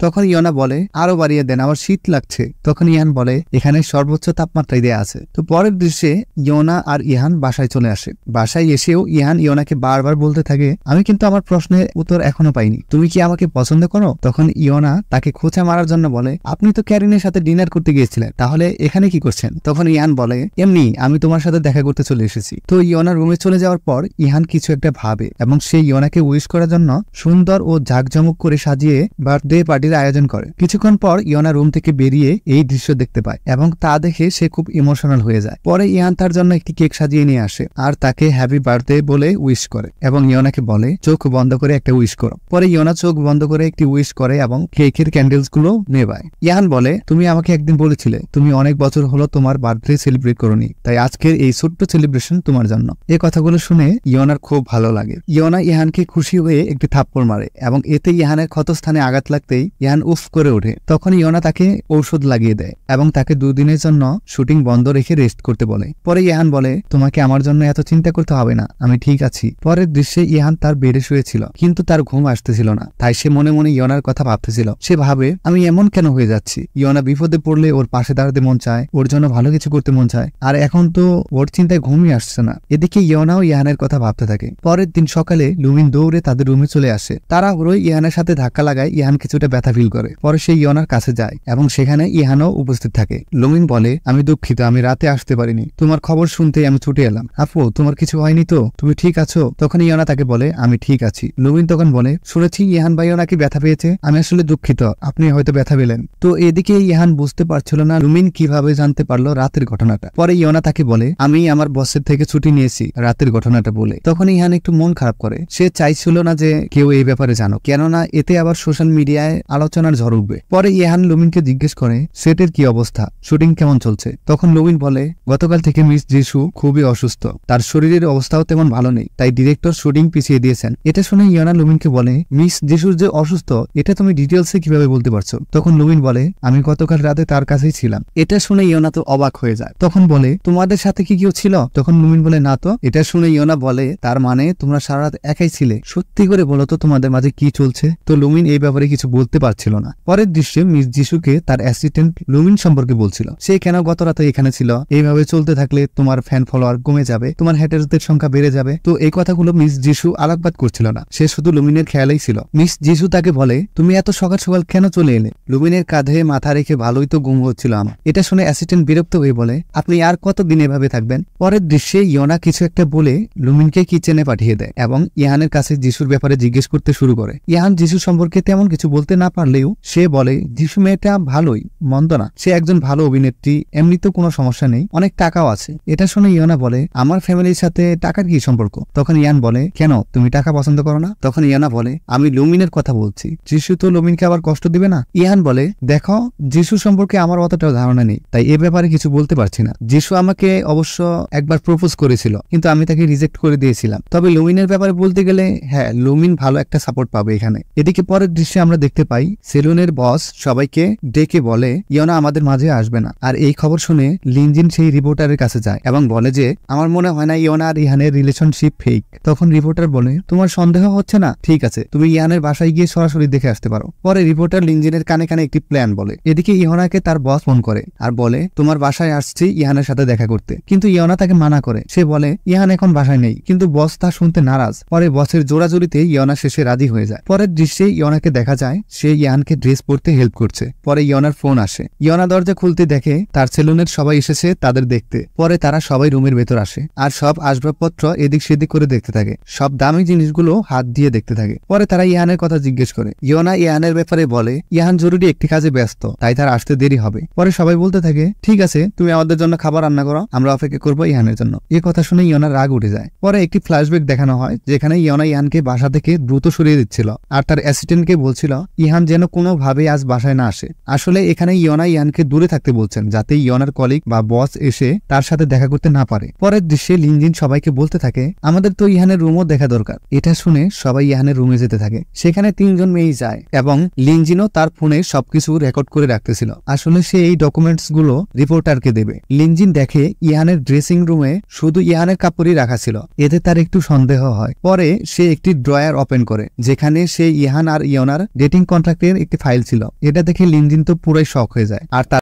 তখন ইয়না বলে, আরো বাড়িয়ে দেন, আমার শীত লাগছে। তখন ইহান বলে, এখানে সর্বোচ্চ তাপমাত্রায় ফিরে আসে। তো পরের দৃশ্যে ইয়োনা আর ইহান বাসায় চলে আসে। বাসায় এসেও ইহান ইয়োনাকে বারবার বলতে থাকে, আমি কিন্তু আমার প্রশ্নের উত্তর এখনো পাইনি, তুমি কি আমাকে পছন্দ করো? তখন ইয়োনা তাকে খোঁচা মারার জন্য বলে, আপনি তো ক্যারিনের সাথে ডিনার করতে গিয়েছিলেন, তাহলে এখানে কি করছেন? তখন ইহান বলে, এমনি আমি তোমার সাথে দেখা করতে চলে এসেছি। তো ইয়োনা রুমে চলে যাওয়ার পর ইহান কিছু একটা ভাবে এবং সে ইয়োনাকে উইশ করার জন্য সুন্দর ও জাঁকজমক করে সাজিয়ে বার্থডে পার্টির আয়োজন করে। কিছুক্ষণ পর ইয়োনা রুম থেকে বেরিয়ে এই দৃশ্য দেখতে পায় এবং তা দেখে সে খুব ইমোশনাল হয়ে যায়। পরে ইহান তার জন্য একটি কেক সাজিয়ে নিয়ে আসে আর তাকে হ্যাপি বার্থডে বলে উইশ করে এবং ইয়োনাকে বলে, চোখ বন্ধ করে একটা উইশ করো। পরে ইয়োনা চোখ বন্ধ করে একটি উইশ করে এবং কেকের ক্যান্ডেলস গুলো নেভায়। ইহান বলে, তুমি আমাকে একদিন বলেছিলে তুমি অনেক বছর হলো তোমার বার্থডে সেলিব্রেট করোনি, তাই আজকের এই ছোট্ট সেলিব্রেশন তোমার জন্য। এই কথাগুলো শুনে ইয়োনার খুব ভালো লাগে। ইয়োনা ইহানকে খুশি হয়ে একটি থাপ্পড় মারে এবং এতে ইহানের ক্ষতস্থানে আঘাত লাগতেই ইহান উফ করে ওঠে। তখন ইয়োনা তাকে ঔষধ লাগিয়ে দেয় এবং তাকে 2 দিনের জন্য শুটিং বন্ধ রেখে রেস্ট করতে বলে। পরে ইহান বলে, তোমাকে আমার জন্য এত চিন্তা করতে হবে না, আমি ঠিক আছি। পরের দৃশ্যে ইহান তার বেডে শুয়েছিল কিন্তু তার ঘুম আসতেছিল না, তাই সে মনে মনে ইয়োনার কথা ভাবতেছিল। সে ভাবে, আমি এমন কেন হয়ে যাচ্ছি? ইয়োনা বিপদে পড়লে ওর পাশে দাঁড়াতে মন চায়, ওর জন্য ভালো কিছু করতে মন চায়, আর এখন তো ওর চিন্তায় ঘুমই আসছে না। এদিকে ইয়োনাও ইহানের কথা ভাবতে থাকে। পরের দিন সকালে লুমিন দৌড়ে তাদের রুমে চলে আসে। তারা ওই ইহানের সাথে ধাক্কা লাগায় ইহান কিছুটা ব্যথা ফিল করে। পরে সে ইয়োনার কাছে যায় এবং সেখানে ইহানও উপস্থিত থাকে। লুমিন বলে, আমি দুঃখিত, আমি রাতে আসতে পারিনি, তোমার খবর শুনতেই আমি ছুটে এলাম। আপু, তোমার কিছু হয়নি তো? তুমি ঠিক আছো? তখন ইয়োনা তাকে বলে, আমি ঠিক আছি। লুমিন তখন বলে, শুনেছি ইহান ভাইও নাকি ব্যথা পেয়েছে, আমি আসলে দুঃখিত, আপনি হয়তো ব্যথা পেলেন। তো এদিকে ইহান বুঝতে পারছিল না লুমিন কিভাবে জানতে পারলো রাতের ঘটনাটা। পরে ইয়োনা তাকে বলে, আমি আমার বসের থেকে ছুটি নিয়েছি রাতের ঘটনাটা বলে। তখন ইহান একটু মন খারাপ করে। সে চাইছিল না যে কেউ এই ব্যাপারে জানুক, কেননা এতে আবার সোশ্যাল মিডিয়ায় আলোচনার ঝড় উঠবে। পরে ইহান লুমিনকে জিজ্ঞেস করে, সেটের কি অবস্থা, শুটিং কেমন চলছে? তখন লুমিন বলে, গতকাল থেকে মিস যিশু খুবই অসুস্থ, তার শরীরের অবস্থাও তেমন ভালো নেই, তাই ডিরেক্টর শুটিং পিছিয়ে দিয়েছেন। এটা শুনে ইয়োনা লুমিনকে বলে, মিস যিশুর যে অসুস্থ এটা তুমি ডিটেলসে কিভাবে বলতে পারছো? তখন লুমিন বলে, আমি গতকাল রাতে তার কাছেই ছিলাম। এটা শুনে ইয়োনা তো অবাক হয়ে যায়। তখন বলে, তোমাদের সাথে কি কেউ ছিল? তখন লুমিন বলে, না তো। এটা শুনে ইয়োনা বলে, তার মানে তোমরা সারা রাত একাই ছিলে? সত্যি করে বলো তো তোমাদের মাঝে কি চলছে? তো লুমিন এই ব্যাপারে কিছু বলতে পারছিল না। পরের দৃশ্যে মিস যিশুকে তার অ্যাসিস্ট্যান্ট লুমিন সম্পর্কে বলছিল, সে কেন গত রাতে এখানে ছিল, এইভাবে চলতে থাকলে তোমার ফ্যান ফলোয়ার কমে যাবে, তোমার হ্যাটারদের সংখ্যা বেড়ে যাবে। তো এই কথাগুলো মিস যিশু আলোকপাত করছিল না, সে শুধু লুমিনের খেয়ালেই ছিল। মিস যিশু তাকে বলে, তুমি এত সকাল সকাল কেন চলে এলে? লুমিনের কাঁধে মাথা রেখে ভালোই তো ঘুম হচ্ছিল আমার। এটা শুনে অ্যাসিস্ট্যান্ট বিরক্ত হয়ে বলে, আপনি আর কতদিন এভাবে থাকবেন? পরের দৃশ্যে ইয়োনা কিছু একটা বলে লুমিনকে কিচেনে পাঠিয়ে দেয় এবং ইহানের কাছে যিশুর ব্যাপারে জিজ্ঞেস করতে শুরু করে। ইহান যিশু সম্পর্কে তেমন কিছু বলতে না পারলেও সে বলে, যিশু মেয়েটা ভালোই, মন্দ না, সে একজন ভালো অভিনেত্রী, এমনিতেও কোনো সমস্যা নেই, অনেক টাকাও আছে। এটা শুনে ইয়োনা বলে, আমার ফ্যামিলির সাথে টাকার কি সম্পর্ক? তখন ইয়ান বলে, কেন, তুমি টাকা পছন্দ করো না? তখন ইয়োনা বলে, আমি লুমিনের কথা বলছি, যিশু তো লুমিনকে আবার কষ্ট দিবে না। ইহান বলে, দেখো, যিশু সম্পর্কে আমার অতটাও ধারণা নেই, তাই এ ব্যাপারে কিছু বলতে পারছি না। যিশু আমাকে অবশ্য একবার প্রপোজ করেছিল, কিন্তু আমি তাকে রিজেক্ট করে দিয়েছিলাম। তবে লুমিনের ব্যাপারে বলতে গেলে হ্যাঁ, লুমিন ভালো একটা সাপোর্ট পাবে এখানে। এদিকে পরের দৃশ্যে আমরা দেখতে পাই সেলুনের বস সবাইকে ডেকে বলে, ইয়োনা আমাদের মাঝে আসবে না। আর এই খবর শুনে লিনজিন সেই রিপোর্টারের কাছে যায় এবং বলে যে, আমার মনে হয় না ইয়োনা আর ইহানের রিলেশনশিপ ফেক। তখন রিপোর্টার বলে, তোমার সন্দেহ হচ্ছে না? ঠিক আছে, তুমি ইহানের বাসায় গিয়ে সরাসরি দেখে আসতে পারো। পরে রিপোর্টার লিনজিনের কানে কানে একটি প্ল্যান বলে। এদিকে ইয়োনাকে তার বস ফোন করে আর বলে, তোমার বাসায় আসছি ইহানের সাথে দেখা করতে। কিন্তু ইয়োনা তাকে মানা করে। সে বলে, ইহান এখন বাসায় নেই, কিন্তু বস তা শুনতে নারাজ। পরে বসের জোরাজুরিতে ইয়োনা শেষে রাজি হয়ে যায়। পরের দৃশ্যে ইয়োনাকে দেখা যায় সে ইহানকে ড্রেস পরতে হেল্প করছে। পরে ইয়োনার ফোন আসে। ইয়োনা দরজা খুলতে দেখে তার সেলুনের সবাই এসেছে তাদের দেখতে। পরে তারা সবাই রুমের ভেতর আসে আর সব আসবাবপত্র এদিক সেদিক করে দেখতে থাকে, সব দামি জিনিসগুলো হাত দিয়ে দেখতে থাকে। পরে তারা ইহানের কথা জিজ্ঞেস করে। ইয়োনা ইহানের ব্যাপারে বলে, ইহান জরুরি একটি কাজে ব্যস্ত, তাই তার আসতে দেরি হবে। পরে সবাই বলতে থাকে, ঠিক আছে, তুমি আমাদের জন্য খাবার রান্না করো, আমরা অপেক্ষা করবো ইহানের জন্য। এই কথা শুনে ইয়োনার রাগ উঠে যায়। পরে একটি ফ্ল্যাশব্যাক দেখানো হয় যেখানে ইয়োনা ইহানকে বাসা থেকে দ্রুত সরিয়ে দিচ্ছিল আর তার অ্যাসিস্ট্যান্টকে বলছিল ইহান যেন কোনোভাবে আজ বাসায় না আসে। আসলে এখানে ইয়োনা ইহানকে দূরে থাকতে বলছেন যাতে ইয়োনার কলিগ বা বস এসে তার সাথে দেখা করতে না পারে। পরের দৃশ্যে লিনজিন সবাইকে বলতে থাকে, আমাদের তো ইহানের রুমও দেখা দরকার। এটা শুনে সবাই ইহানের রুমে যেতে থাকে। সেখানে 3 জন মেয়ে যায় এবং লিনজিনও তার ফোনে সবকিছু রেকর্ড করে রাখতেছিল। আসলে সে এই ডকুমেন্টস গুলো রিপোর্টারকে দেবে। লিনজিন দেখে ইহানের ড্রেসিং রুমে শুধু ইহানের কাপড়ই রাখা ছিল, এতে তার একটু সন্দেহ হয়। পরে সে একটি ড্রয়ার ওপেন করে যেখানে সে ইহান আর ইয়োনার ডেটিং কন্ট্রাক্টের একটি ফাইল ছিল। এটা দেখে লিনজিন তো পুরাই শক হয়ে যায় আর তার